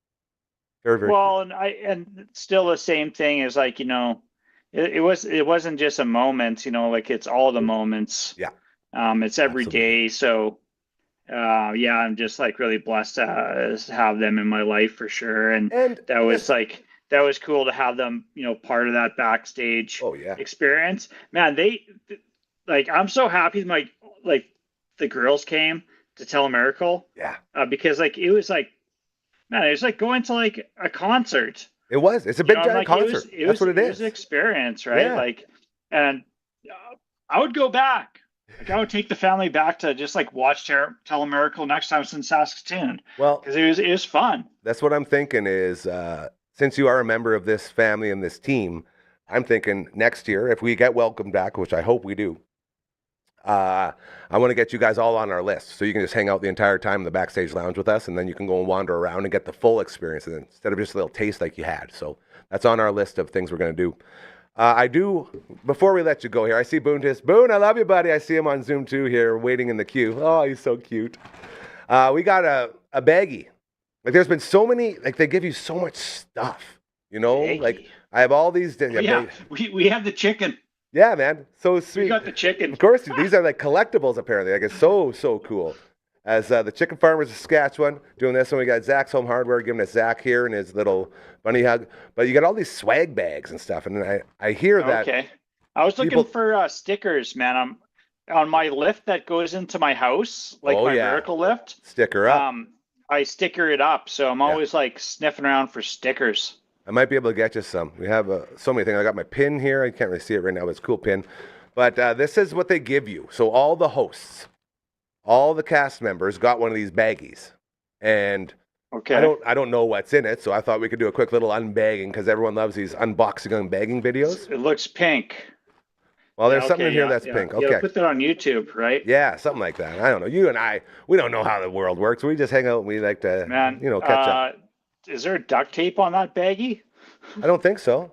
Very, very Well, and still the same thing is like, it wasn't just a moment, like it's all the moments. Yeah. It's every Absolutely. day. So yeah, I'm just like really blessed to have them in my life for sure. And And that was cool to have them, part of that backstage oh yeah. experience. Man, like I'm so happy like the girls came to Telemiracle. Yeah. Because like it was like, man, it was like going to like a concert. It was. It's a big giant Like concert. That's what it It was is. an experience, right? Yeah. Like, and I would go back. Like I would take the family back to just like watch Telemiracle next time it's in Saskatoon. Well, because it was fun. That's what I'm thinking is, since you are a member of this family and this team, I'm thinking next year, if we get welcomed back, which I hope we do, I want to get you guys all on our list. So you can just hang out the entire time in the backstage lounge with us, and then you can go and wander around and get the full experience instead of just a little taste like you had. So that's on our list of things we're going to do. Before we let you go here, I see Boone. Boone, I love you, buddy. I see him on Zoom too here, waiting in the queue. Oh, he's so cute. We got a baggie. Like there's been so many, like they give you so much stuff, Baggie. like I have all these. We have the chicken. Yeah, man. So sweet. We got the chicken. Of course, these are like collectibles apparently. Like it's so cool. As the Chicken Farmers of Saskatchewan doing this, and we got Zach's Home Hardware giving us Zach here and his little bunny hug. But you got all these swag bags and stuff, and I hear that. Okay. I was looking for stickers, man. I'm on my lift that goes into my house, like my vertical lift. Sticker up. I sticker it up, so I'm always like sniffing around for stickers. I might be able to get you some. We have so many things. I got my pin here. I can't really see it right now, but it's a cool pin. But this is what they give you. So all the hosts, all the cast members got one of these baggies. And I don't know what's in it, so I thought we could do a quick little unbagging because everyone loves these unboxing unbagging videos. It looks pink. Well, there's something in here that's pink. Okay. Put that on YouTube, right? Yeah, something like that. I don't know. You and I, we don't know how the world works. We just hang out and we like to, catch up. Is there duct tape on that baggie? I don't think so.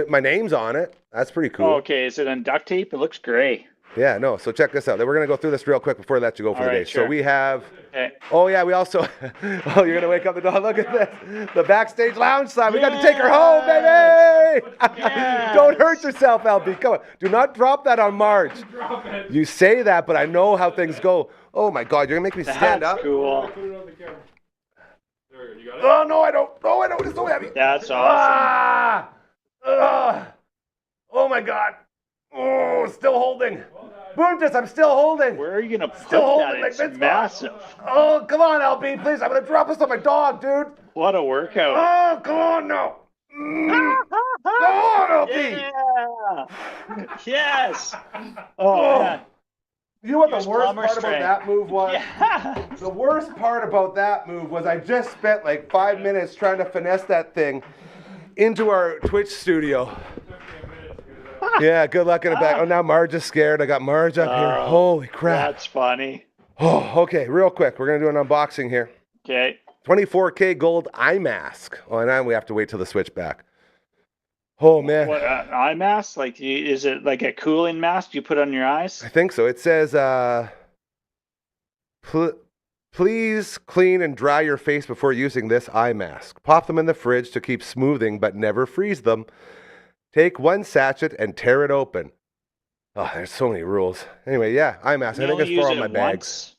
My name's on it. That's pretty cool. Oh, okay. Is it on duct tape? It looks gray. Yeah, no. So check this out. We're going to go through this real quick before I let you go for the day. Sure. So we have, okay. Oh yeah, we also, oh, you're going to wake up the dog. Look at this. The backstage lounge sign. We got to take her home, baby. Yes. Don't hurt yourself, LB. Come on. Do not drop that on Marge. You say that, but I know how things go. Oh my God, you're going to make me stand up? Cool. Oh, no, I don't. No, I don't. It's so heavy. That's awesome. Oh my God. Oh, still holding. Boontis, I'm still holding. Where are you going to put Still that? holding like It's Vince massive. Oh, come on, LB, please. I'm going to drop this on my dog, dude. What a workout. Oh, come on now. Come on, LB. Yeah. Yes. Oh, man. You know what Here's the worst plumber part strength. about that move was? Yeah. The worst part about that move was I just spent like 5 minutes trying to finesse that thing into our Twitch studio. Yeah, good luck in the back. Oh, now Marge is scared. I got Marge up here. Holy crap. That's funny. Oh, okay, real quick. We're going to do an unboxing here. Okay. 24K gold eye mask. Oh, and then we have to wait till the switch back. Oh, man. What, eye mask? Like, is it like a cooling mask you put on your eyes? I think so. It says, please clean and dry your face before using this eye mask. Pop them in the fridge to keep smoothing, but never freeze them. Take one sachet and tear it open. Oh, there's so many rules. Anyway, yeah, eye mask. I think it's for all my bags.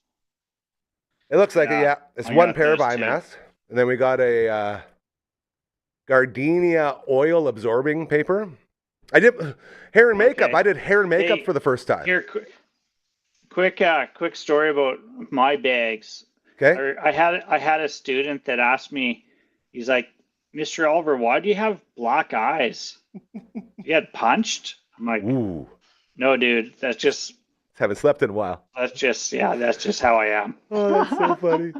It looks like it's one pair of eye masks. And then we got a gardenia oil absorbing paper. I did hair and makeup. I did hair and makeup for the first time. Here, quick story about my bags. Okay. I had a student that asked me, he's like, Mr. Oliver, why do you have black eyes? You get punched? I'm like, ooh. No, dude, that's just haven't slept in a while. That's just how I am. Oh, that's so funny.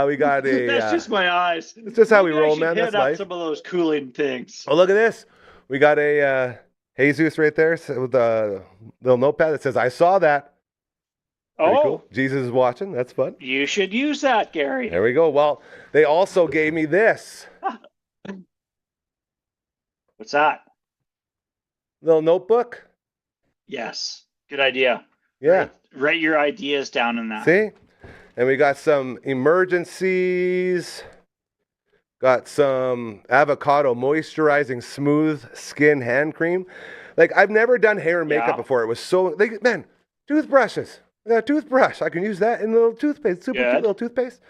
We got a. That's just my eyes. It's just how we roll, man. That's life. Some of those cooling things. Oh, look at this. We got a Jesus right there with a little notepad that says, "I saw that." Pretty cool. Jesus is watching. That's fun. You should use that, Gary. There we go. Well, they also gave me this. What's that? Little notebook. Yes. Good idea. Yeah. Write your ideas down in that. See? And we got some emergencies. Got some avocado moisturizing smooth skin hand cream. Like, I've never done hair and makeup before. It was so, like, man, toothbrushes. I got a toothbrush. I can use that in a little toothpaste, super cute little toothpaste.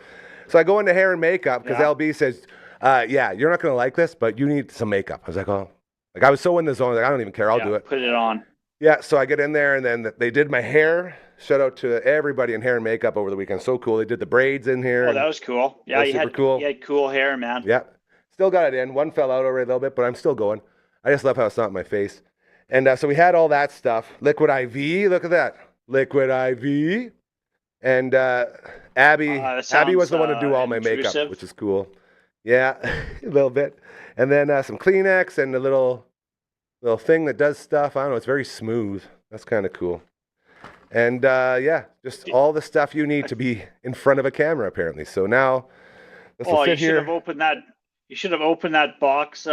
So I go into hair and makeup because LB says, yeah, you're not going to like this, but you need some makeup. I was like, oh. Like, I was so in the zone, like, I don't even care. I'll do it. Put it on. Yeah, so I get in there, and then they did my hair. Shout out to everybody in hair and makeup over the weekend. So cool. They did the braids in here. Oh, that was cool. Yeah, you had cool hair, man. Yeah. Still got it in. One fell out already a little bit, but I'm still going. I just love how it's not in my face. And so we had all that stuff. Liquid IV. Look at that. Liquid IV. And Abby was the one to do all my makeup, which is cool. Yeah, a little bit. And then some Kleenex and a little thing that does stuff. I don't know. It's very smooth. That's kind of cool. And just all the stuff you need to be in front of a camera, apparently. So now, let's sit here. You should have opened that box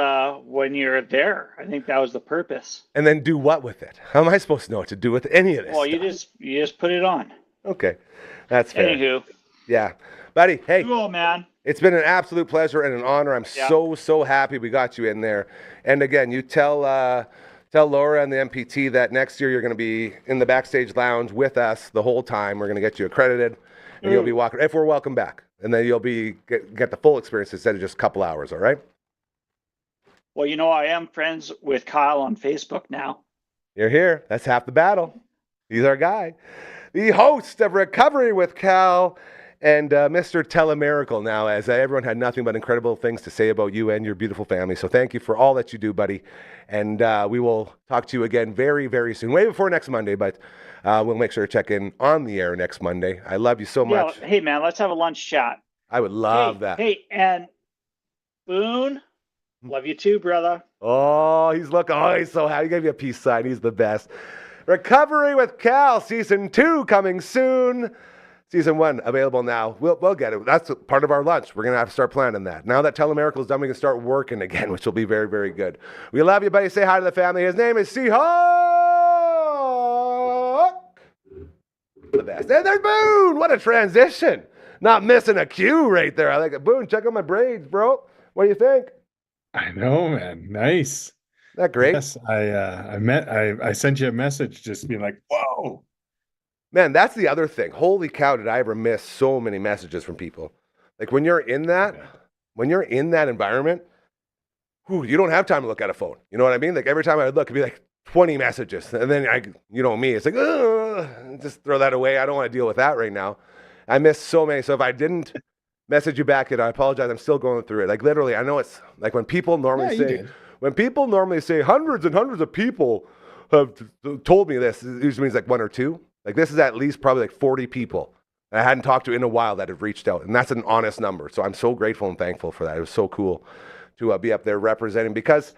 when you're there. I think that was the purpose. And then do what with it? How am I supposed to know what to do with any of this? Well, stuff? you just put it on. Okay, that's fair. Anywho. Yeah, buddy. Hey, cool, man. It's been an absolute pleasure and an honor. I'm so happy we got you in there. And again, you tell Laura and the MPT that next year you're going to be in the backstage lounge with us the whole time. We're going to get you accredited, and you'll be walking if we're welcome back. And then you'll get the full experience instead of just a couple hours. All right. Well, I am friends with Kyle on Facebook now. You're here. That's half the battle. He's our guy, the host of Recovery with Cal. And Mr. Telemiracle now, as everyone had nothing but incredible things to say about you and your beautiful family. So thank you for all that you do, buddy. And we will talk to you again very, very soon. Way before next Monday, but we'll make sure to check in on the air next Monday. I love you so much. Hey, man, let's have a lunch chat. I would love that. Hey, and Boone, love you too, brother. Oh, he's so happy. He gave you a peace sign. He's the best. Recovery with Cal, Season 2 coming soon. Season 1 available now. We'll get it. That's part of our lunch. We're going to have to start planning that. Now that Telemiracle is done, we can start working again, which will be very, very good. We love you, buddy. Say hi to the family. His name is Seahawk. The best. And there's Boone. What a transition. Not missing a cue right there. I like it. Boone, check out my braids, bro. What do you think? I know, man. Nice. Isn't that great? Yes, I sent you a message just being like, whoa. Man, that's the other thing. Holy cow, did I ever miss so many messages from people. Like when you're in that environment, you don't have time to look at a phone. You know what I mean? Like every time I would look, it'd be like 20 messages. And then me, it's like, just throw that away. I don't want to deal with that right now. I missed so many. So if I didn't message you back, I apologize. I'm still going through it. Like literally, I know it's like when people normally say hundreds and hundreds of people have told me this, it usually means like one or two. Like this is at least probably like 40 people that I hadn't talked to in a while that have reached out. And that's an honest number. So I'm so grateful and thankful for that. It was so cool to be up there representing because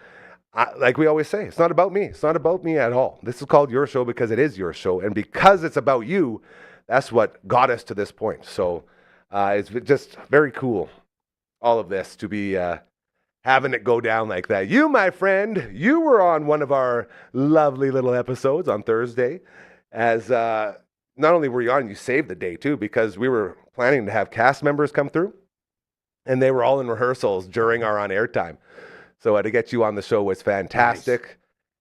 like we always say, it's not about me. It's not about me at all. This is called your show because it is your show. And because it's about you, that's what got us to this point. So it's just very cool, all of this, to be having it go down like that. You, my friend, you were on one of our lovely little episodes on Thursday. As not only were you on, you saved the day too, because we were planning to have cast members come through, and they were all in rehearsals during our on-air time. So to get you on the show was fantastic. Nice.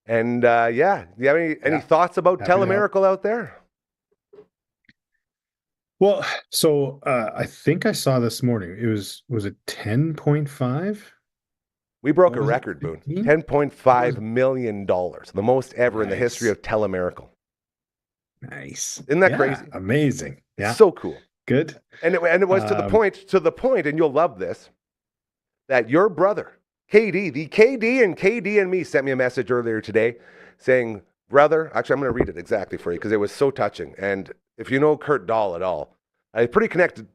And do you have any thoughts about Telemiracle out there? Well, so I think I saw this morning. It was it 10.5? We broke a record, Boone. $10.5 million, the most ever in the history of Telemiracle. Nice. Isn't that crazy? Amazing. Yeah. So cool. Good. And it was to the point, and you'll love this, that your brother, KD, the KD and me sent me a message earlier today saying, brother, actually I'm going to read it exactly for you because it was so touching. And if you know Kurt Dahl at all, a pretty connected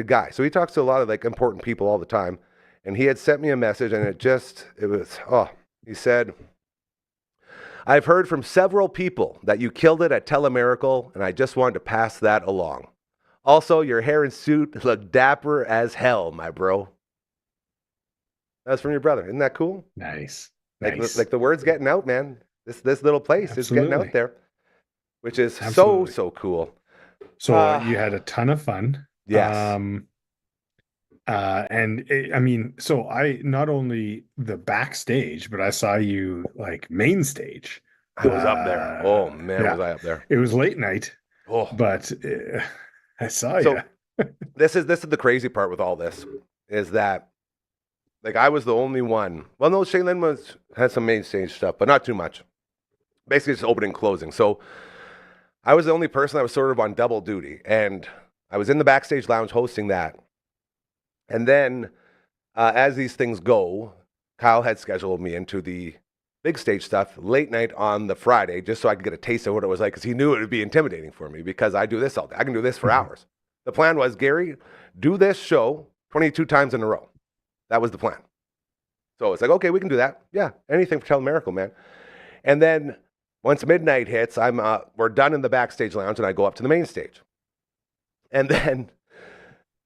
guy. So he talks to a lot of like important people all the time. And he had sent me a message, and he said, I've heard from several people that you killed it at Telemiracle, and I just wanted to pass that along. Also, your hair and suit look dapper as hell, my bro. That's from your brother. Isn't that cool? Nice. Like the word's getting out, man. This little place is getting out there, which is so cool. So you had a ton of fun. Yes. I mean, so I not only the backstage, but I saw you like main stage. I was up there. Oh man, Yeah, was I up there? it was late night, Oh, but I saw you. so this is the crazy part with all this is that like I was the only one. Well, no, Shaylin had some main stage stuff, but not too much. Basically, just opening and closing. So I was the only person that was sort of on double duty, and I was in the backstage lounge hosting that. And then, as these things go, Kyle had scheduled me into the big stage stuff late night on the Friday, just so I could get a taste of what it was like, because he knew it would be intimidating for me because I do this all day. I can do this for hours. The plan was, Gary, do this show 22 times in a row. That was the plan. So it's like, okay, we can do that. Yeah, anything for Telemiracle, man. And then once midnight hits, we're done in the backstage lounge, and I go up to the main stage. And then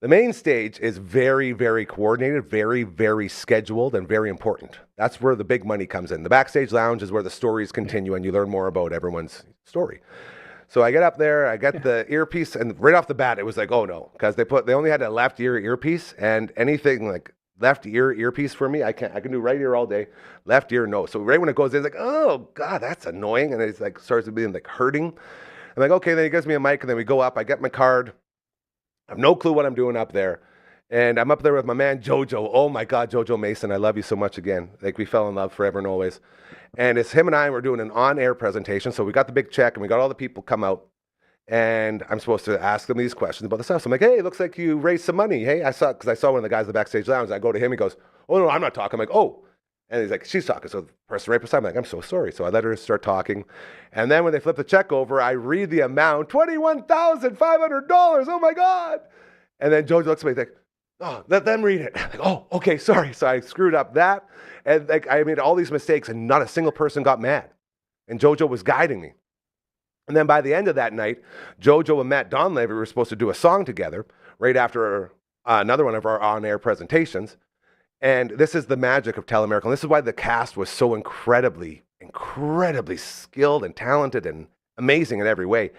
the main stage is very, very coordinated, very, very scheduled, and very important. That's where the big money comes in. The backstage lounge is where the stories continue, and you learn more about everyone's story. So I get up there, I get the earpiece, and right off the bat, it was like, oh no, because they only had a left ear earpiece, and anything like left ear earpiece for me, I can do right ear all day, left ear no. So right when it goes in, it's like, oh god, that's annoying, and it's like starts to be like hurting. I'm like, okay, then he gives me a mic, and then we go up. I get my card. I have no clue what I'm doing up there. And I'm up there with my man, Jojo. Oh my God, Jojo Mason. I love you so much again. Like we fell in love forever and always. And it's him and I, we're doing an on-air presentation. So we got the big check and we got all the people come out. And I'm supposed to ask them these questions about the stuff. So I'm like, hey, it looks like you raised some money. Hey, because I saw one of the guys in the backstage lounge. I go to him, he goes, oh no, I'm not talking. I'm like, oh. And he's like, she's talking. So the person right beside me, I'm like, I'm so sorry. So I let her start talking. And then when they flip the check over, I read the amount, $21,500. Oh my God. And then Jojo looks at me like, oh, let them read it. I'm like, oh, okay, sorry. So I screwed up that. And like I made all these mistakes and not a single person got mad. And Jojo was guiding me. And then by the end of that night, Jojo and Matt Donlevy were supposed to do a song together right after another one of our on-air presentations. And this is the magic of Telemiracle. And this is why the cast was so incredibly, incredibly skilled and talented and amazing in every way.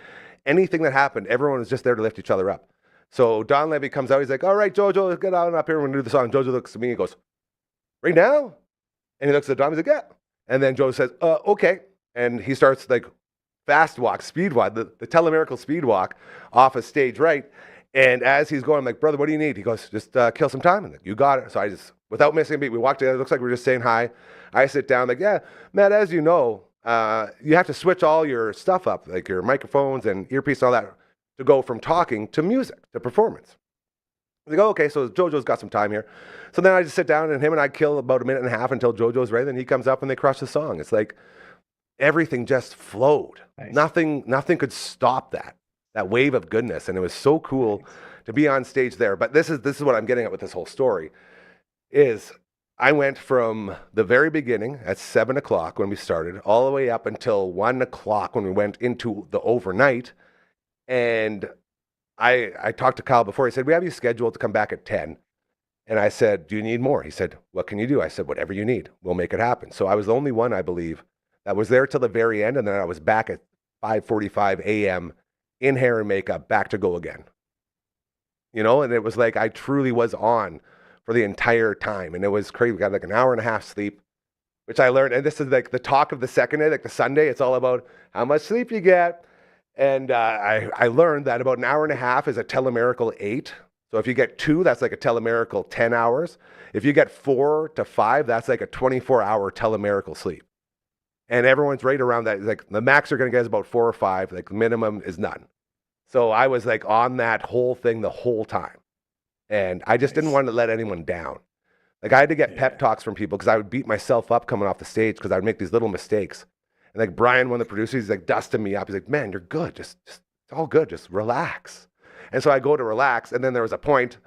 Anything that happened, everyone was just there to lift each other up. So Don Levy comes out. He's like, all right, Jojo, let's get on up here. We're going to do the song. Jojo looks at me and goes, right now? And he looks at Don. He's like, yeah. And then Jojo says, okay. And he starts like fast walk, speed walk, the Telemiracle speed walk off of stage right. And as he's going, I'm like, brother, what do you need? He goes, just kill some time. I'm like, you got it. So I just, without missing a beat, we walked together. It looks like we're just saying hi. I sit down, like, yeah, Matt, as you know, you have to switch all your stuff up, like your microphones and earpiece and all that, to go from talking to music, to performance. They go, okay, so Jojo's got some time here. So then I just sit down, and him and I kill about a minute and a half until Jojo's ready. Then he comes up and they crush the song. It's like everything just flowed. Nice. Nothing could stop that wave of goodness. And it was so cool to be on stage there. But this is what I'm getting at with this whole story is I went from the very beginning at 7 o'clock when we started all the way up until 1 o'clock when we went into the overnight. And I talked to Kyle before. He said, we have you scheduled to come back at 10. And I said, do you need more? He said, what can you do? I said, whatever you need. We'll make it happen. So I was the only one, I believe, that was there till the very end. And then I was back at 5:45 a.m. in hair and makeup, back to go again. You know, and it was like I truly was on for the entire time. And it was crazy. We got like an hour and a half sleep, which I learned. And this is like the talk of the second day, like the Sunday. It's all about how much sleep you get. And I learned that about an hour and a half is a Telemiracle 8. So if you get 2, that's like a Telemiracle 10 hours. If you get 4 to 5, that's like a 24-hour Telemiracle sleep. And everyone's right around that. Like the max you're going to get is about 4 or 5. Like the minimum is none. So I was like on that whole thing the whole time. And I just didn't want to let anyone down. Like I had to get pep talks from people because I would beat myself up coming off the stage because I would make these little mistakes. And like Brian, one of the producers, he's like dusting me up. He's like, man, you're good. Just it's all good. Just relax. And so I go to relax. And then there was a point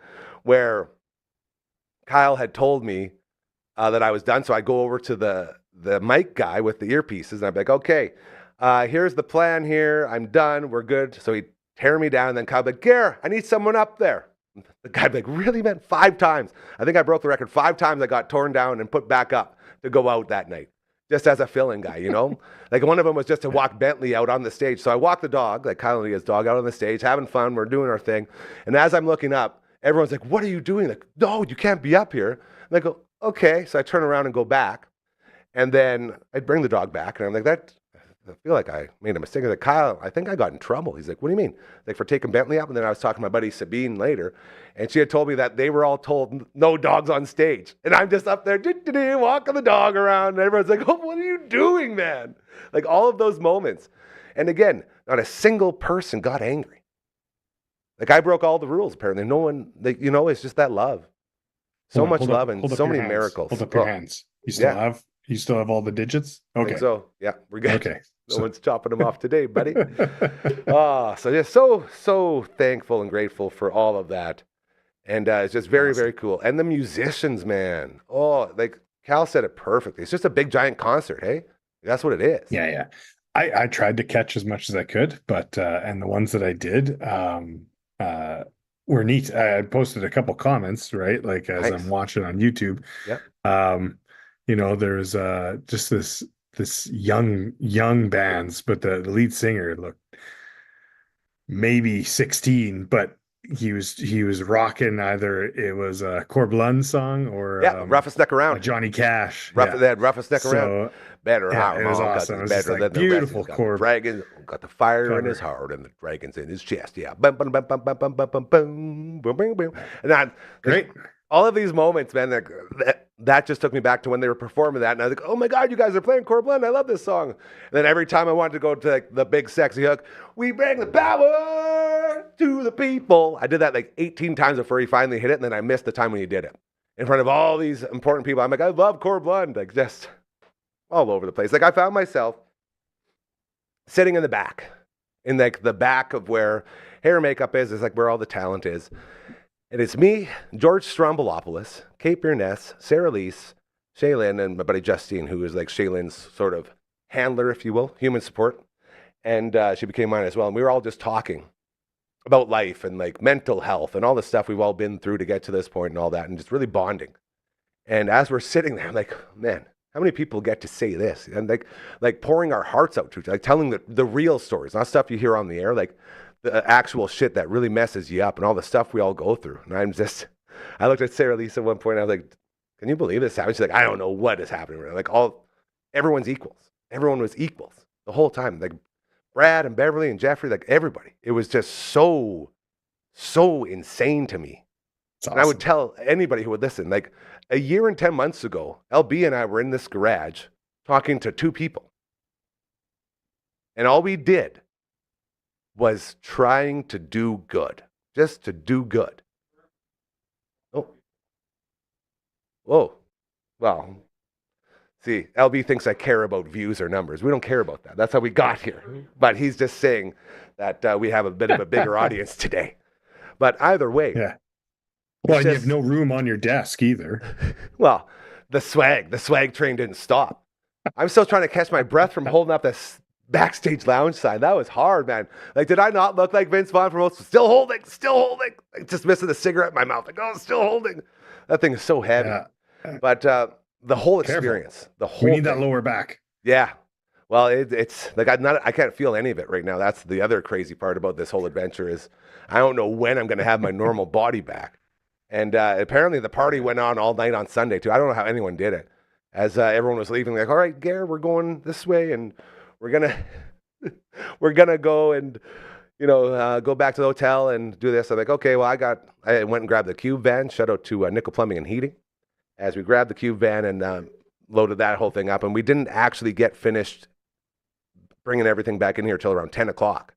where Kyle had told me that I was done. So I go over to the mic guy with the earpieces. And I'm like, okay, here's the plan here. I'm done. We're good. So he tear me down. And then Kyle's like, Gare, I need someone up there. The guy'd be like, really, man? 5 times. I think I broke the record. 5 times I got torn down and put back up to go out that night. Just as a fill-in guy, you know? Like one of them was just to walk Bentley out on the stage. So I walked the dog, like Kyle and his dog, out on the stage, having fun. We're doing our thing. And as I'm looking up, everyone's like, what are you doing? Like, no, you can't be up here. And I go, okay. So I turn around and go back. And then I bring the dog back. And I'm like, I feel like I made a mistake. I'm like, Kyle, I think I got in trouble. He's like, what do you mean? Like, for taking Bentley up? And then I was talking to my buddy Sabine later. And she had told me that they were all told no dogs on stage. And I'm just up there, walking the dog around. And everyone's like, oh, what are you doing, man? Like, all of those moments. And again, not a single person got angry. Like, I broke all the rules, apparently. No one, it's just that love. So much love and so many miracles. Hold up your hands. You still have all the digits? Okay. So, yeah, we're good. Okay. No one's chopping them off today, buddy. So just so thankful and grateful for all of that. And it's just very, very cool. And the musicians, man. Oh, like Cal said it perfectly. It's just a big, giant concert, hey? That's what it is. Yeah. I tried to catch as much as I could, but and the ones that I did were neat. I posted a couple comments, right? Like as I'm watching on YouTube. Yeah. There's just this young bands, but the lead singer looked maybe 16, but he was rocking either it was a Corblund song or Roughest Neck Around, Johnny Cash. They had Roughest Neck Around. Better, it was awesome. It was better than beautiful chord. Dragon got the fire in his heart and the dragons in his chest. Yeah, bum, bum, bum, bum, bum, bum, bum, bum, boom, boom, boom, boom. And great. All of these moments, man, that just took me back to when they were performing that. And I was like, oh my God, you guys are playing Corblund. I love this song. And then every time I wanted to go to like, the big sexy hook, we bring the power to the people. I did that like 18 times before he finally hit it. And then I missed the time when he did it. In front of all these important people. I'm like, I love Corblund. Like just all over the place. Like I found myself sitting in the back, in like the back of where hair and makeup is like where all the talent is. And it's me, George Strombolopoulos, Kate Burness, Sarah Lise, Shaylin, and my buddy Justine, who is like Shaylin's sort of handler, if you will, human support. And she became mine as well. And we were all just talking about life and like mental health and all the stuff we've all been through to get to this point and all that, and just really bonding. And as we're sitting there, I'm like, man, how many people get to say this? And like pouring our hearts out to each other, like telling the real stories, not stuff you hear on the air, like the actual shit that really messes you up and all the stuff we all go through. And I looked at Sarah Lisa at one point and I was like, can you believe this happened? She's like, I don't know what is happening. Like everyone's equals. Everyone was equals the whole time. Like Brad and Beverly and Jeffrey, like everybody. It was just so insane to me. Awesome. And I would tell anybody who would listen, like a year and 10 months ago, LB and I were in this garage talking to two people. And all we did was trying to do good, just to do good. Oh. Whoa. Well, see, LB thinks I care about views or numbers. We don't care about that. That's how we got here. But he's just saying that we have a bit of a bigger audience today. But either way. Yeah. Well, you have no room on your desk either. Well, the swag train didn't stop. I'm still trying to catch my breath from holding up this backstage lounge sign. That was hard, man. Like, did I not look like Vince Vaughn from still holding? Like, just missing the cigarette in my mouth. Like, oh, still holding. That thing is so heavy. Yeah. But the whole experience, we need that lower back. Yeah. Well, it's like I can't feel any of it right now. That's the other crazy part about this whole adventure is I don't know when I'm going to have my normal body back. And apparently the party went on all night on Sunday too. I don't know how anyone did it. As everyone was leaving, like, all right, Gare, we're going this way, and we're gonna go and go back to the hotel and do this. I'm like, okay, well, I went and grabbed the Cube van. Shout out to Nickel Plumbing and Heating. As we grabbed the Cube van and loaded that whole thing up, and we didn't actually get finished bringing everything back in here till around 10 o'clock.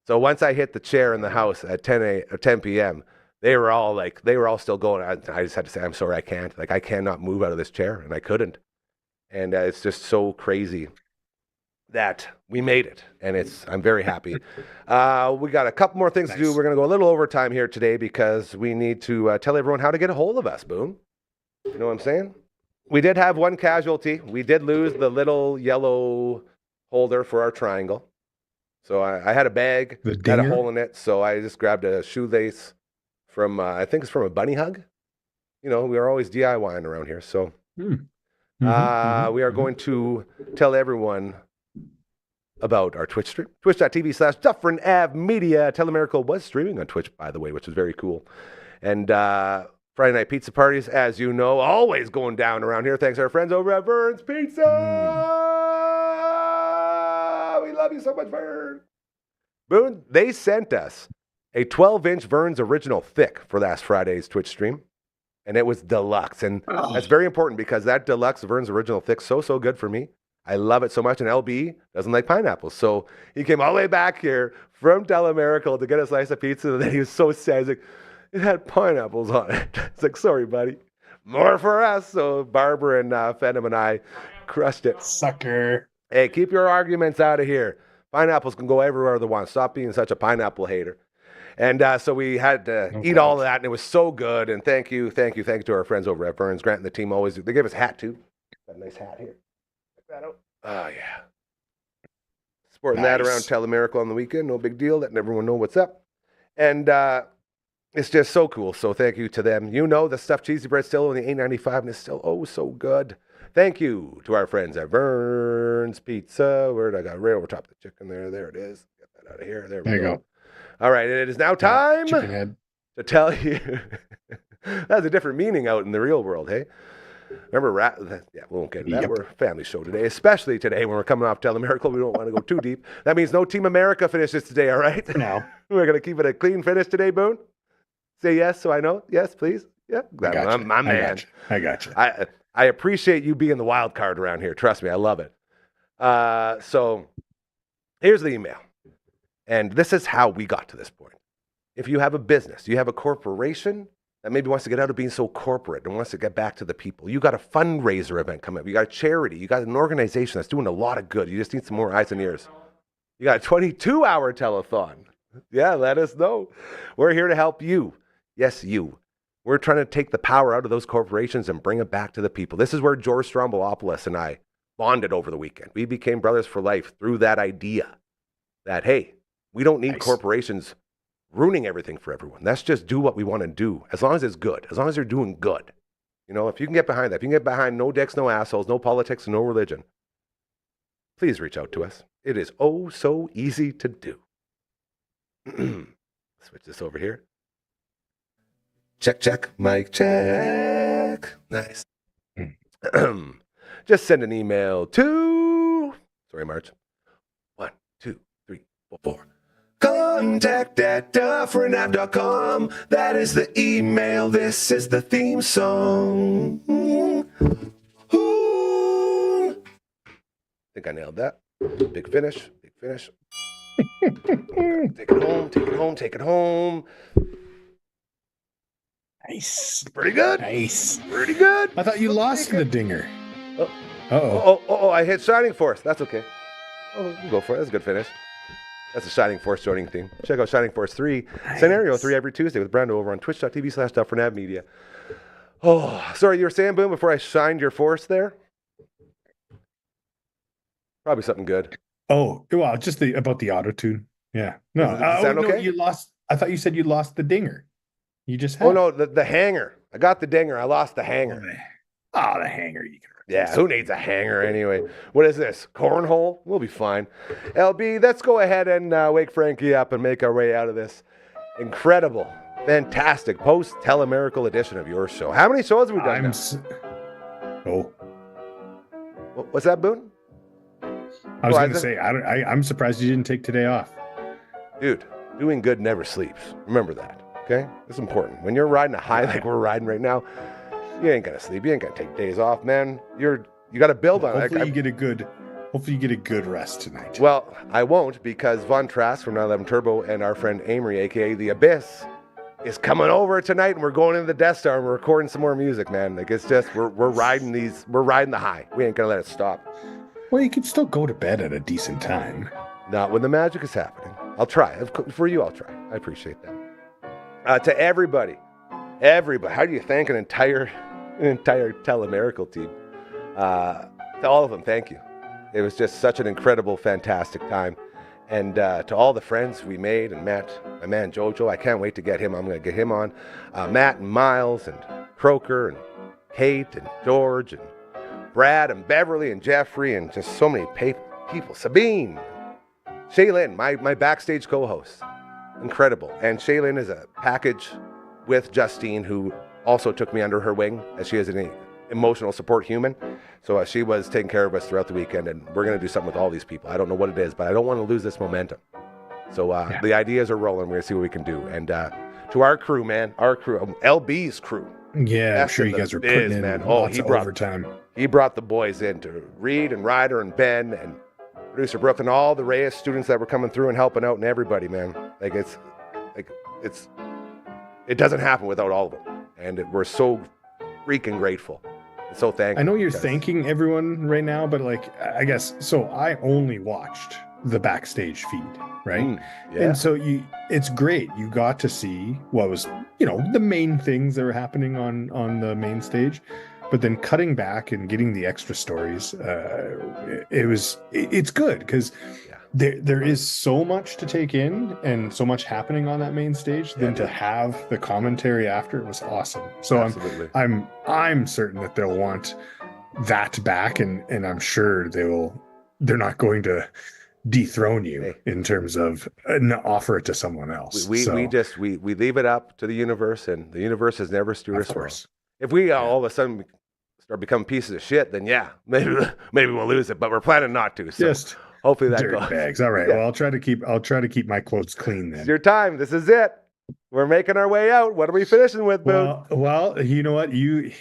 So once I hit the chair in the house at 10 p.m., they were all still going. I just had to say, I'm sorry, I can't. Like, I cannot move out of this chair, and I couldn't. And it's just so crazy that we made it, and I'm very happy. We got a couple more things to do. We're going to go a little overtime here today because we need to tell everyone how to get a hold of us, Boom. You know what I'm saying? We did have one casualty. We did lose the little yellow holder for our triangle. So I had a bag, had a hole in it, so I just grabbed a shoelace from, I think it's from a bunny hug. We are always DIYing around here. So we are going to tell everyone about our Twitch stream. Twitch.tv/Dufferin Ave Media. Telemiracle was streaming on Twitch, by the way, which was very cool. And Friday night pizza parties, as you know, always going down around here. Thanks to our friends over at Vern's Pizza. We love you so much, Vern. Boone, they sent us a 12-inch Vern's Original Thick for last Friday's Twitch stream. And it was deluxe. And that's very important because that deluxe Vern's Original Thick so good for me. I love it so much. And LB doesn't like pineapples. So he came all the way back here from Telemiracle to get a slice of pizza. And then he was so sad. He's like, it had pineapples on it. It's like, sorry, buddy. More for us. So Barbara and Phenom and I crushed it. Sucker. Hey, keep your arguments out of here. Pineapples can go everywhere they want. Stop being such a pineapple hater. And so we had to eat all of that, and it was so good. And thank you to our friends over at Vern's. Grant and the team always do. They gave us a hat, too. Got a nice hat here. Check that out. Oh, yeah. Sporting that around Telemiracle on the weekend. No big deal. Letting everyone know what's up. And it's just so cool. So thank you to them. You know, the stuffed cheesy bread still only $8.95, and it's still so good. Thank you to our friends at Vern's Pizza. Where did I got right over top of the chicken there? There it is. Get that out of here. There we go. All right, it is now time to tell you. That's a different meaning out in the real world, hey? Remember, yeah, we won't get into that. We're a family show today, especially today when we're coming off Telemiracle. We don't want to go too deep. That means no Team America finishes today, all right? No. We're going to keep it a clean finish today, Boone. Say yes so I know. Yes, please. Yeah, I'm my man. I got you. I appreciate you being the wild card around here. Trust me, I love it. So here's the email. And this is how we got to this point. If you have a business, you have a corporation that maybe wants to get out of being so corporate and wants to get back to the people. You got a fundraiser event coming up. You got a charity. You got an organization that's doing a lot of good. You just need some more eyes and ears. You got a 22-hour telethon. Yeah, let us know. We're here to help you. Yes, you. We're trying to take the power out of those corporations and bring it back to the people. This is where George Stroumboulopoulos and I bonded over the weekend. We became brothers for life through that idea that, hey, we don't need corporations ruining everything for everyone. Let's just do what we want to do, as long as it's good, as long as they're doing good. You know, if you can get behind that, if you can get behind no dicks, no assholes, no politics, and no religion, please reach out to us. It is so easy to do. Switch this over here. Check, mic check. Nice. Just send an email to, sorry, March. 1, 2, 3, 4. Contact@DufferinAve.com. That is the email. This is the theme song. Ooh. I think I nailed that. Big finish. Take it home. Nice. Pretty good. Nice. Pretty good. I thought you lost the dinger. Oh, I hit Shining Force. That's okay. Oh, we'll go for it. That's a good finish. That's a Shining Force joining theme. Check out Shining Force 3, Scenario 3 every Tuesday with Brando over on twitch.tv/Dufferin Ave Media. Oh, sorry, you were saying, Boom, before I shined your force there? Probably something good. Oh, well, just about the auto-tune. Yeah. No, Does it sound okay? You lost. I thought you said you lost the dinger. You just had. Oh, no, the hanger. I got the dinger. I lost the hanger. Oh, the hanger. You can. Yeah, who needs a hanger anyway? What is this? Cornhole? We'll be fine. LB, let's go ahead and wake Frankie up and make our way out of this incredible, fantastic post-Telemiracle edition of your show. How many shows have we done now? What's that, Boone? I was going to say, I'm surprised you didn't take today off. Dude, doing good never sleeps. Remember that, okay? It's important. When you're riding a high like we're riding right now, you ain't gonna sleep. You ain't gonna take days off, man. You got to build on it. Hopefully you get a good rest tonight. Well, I won't, because Von Trask from 911 Turbo and our friend Amory, aka The Abyss, is coming over tonight, and we're going into the Death Star and we're recording some more music, man. Like, it's just we're riding the high. We ain't gonna let it stop. Well, you can still go to bed at a decent time. Not when the magic is happening. I'll try. For you, I'll try. I appreciate that. To everybody, how do you thank an entire Telemiracle team? To all of them, thank you. It was just such an incredible, fantastic time. And to all the friends we made and met, my man Jojo, I can't wait to get him. I'm going to get him on. Matt and Miles and Croker and Kate and George and Brad and Beverly and Jeffrey and just so many people. Sabine, Shaylin, my backstage co-host. Incredible. And Shaylin is a package with Justine, who also took me under her wing, as she is an emotional support human. So she was taking care of us throughout the weekend, and we're going to do something with all these people. I don't know what it is, but I don't want to lose this momentum. So the ideas are rolling. We're going to see what we can do. And to our crew, man, LB's crew. Yeah, I'm sure you guys are putting in lots of overtime. He brought the boys in to Reed and Ryder and Ben and producer Brooklyn, all the Reyes students that were coming through and helping out, and everybody, man. It doesn't happen without all of them. And we're so freaking grateful. And so thankful. I know you're thanking everyone right now, but I guess, so I only watched the backstage feed, right? Yeah. And so it's great. You got to see what was, the main things that were happening on the main stage, but then cutting back and getting the extra stories, it's good because there is so much to take in and so much happening on that main stage. Then to have the commentary after, it was awesome. So I'm certain that they'll want that back, and I'm sure they're not going to dethrone you in terms of offer it to someone else. We leave it up to the universe, and the universe has never steered us wrong. If we all of a sudden start becoming pieces of shit, then maybe we'll lose it, but we're planning not to. So just hopefully that dirt goes. Bags. All right. Well, I'll try to keep my clothes clean then. It's your time. This is it. We're making our way out. What are we finishing with, Boone? Well, you know what? You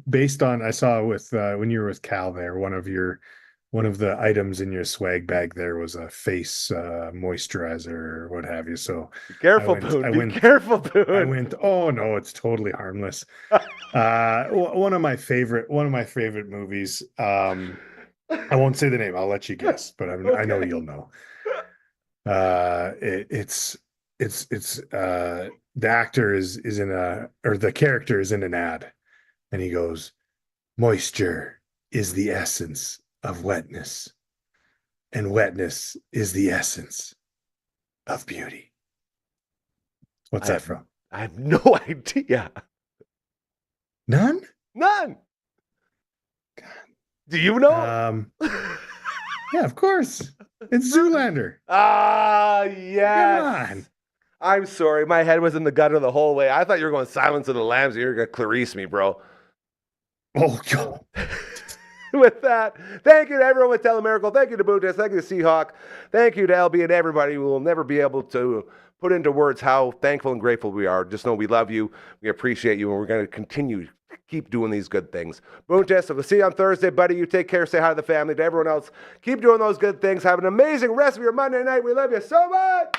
based on I saw with when you were with Cal there, one of the items in your swag bag there was a face moisturizer or what have you. So be careful, Boone. Be careful, Boone. I went, oh no, it's totally harmless. One of my favorite movies. I won't say the name. I'll let you guess, but I know you'll know. It's the actor is in the character is in an ad, and he goes, "Moisture is the essence of wetness, and wetness is the essence of beauty." What's that from? I have no idea. None. God. Do you know? Yeah, of course. It's Zoolander. Ah, yes. Come on. I'm sorry. My head was in the gutter the whole way. I thought you were going Silence of the Lambs. You're going to Clarice me, bro. Oh, God. With that, thank you to everyone with Telemiracle. Thank you to Bootis. Thank you to Seahawk. Thank you to LB and everybody. We will never be able to put into words how thankful and grateful we are. Just know we love you. We appreciate you. And we're going to continue to keep doing these good things. Bootis, we'll see you on Thursday, buddy. You take care. Say hi to the family. To everyone else, keep doing those good things. Have an amazing rest of your Monday night. We love you so much.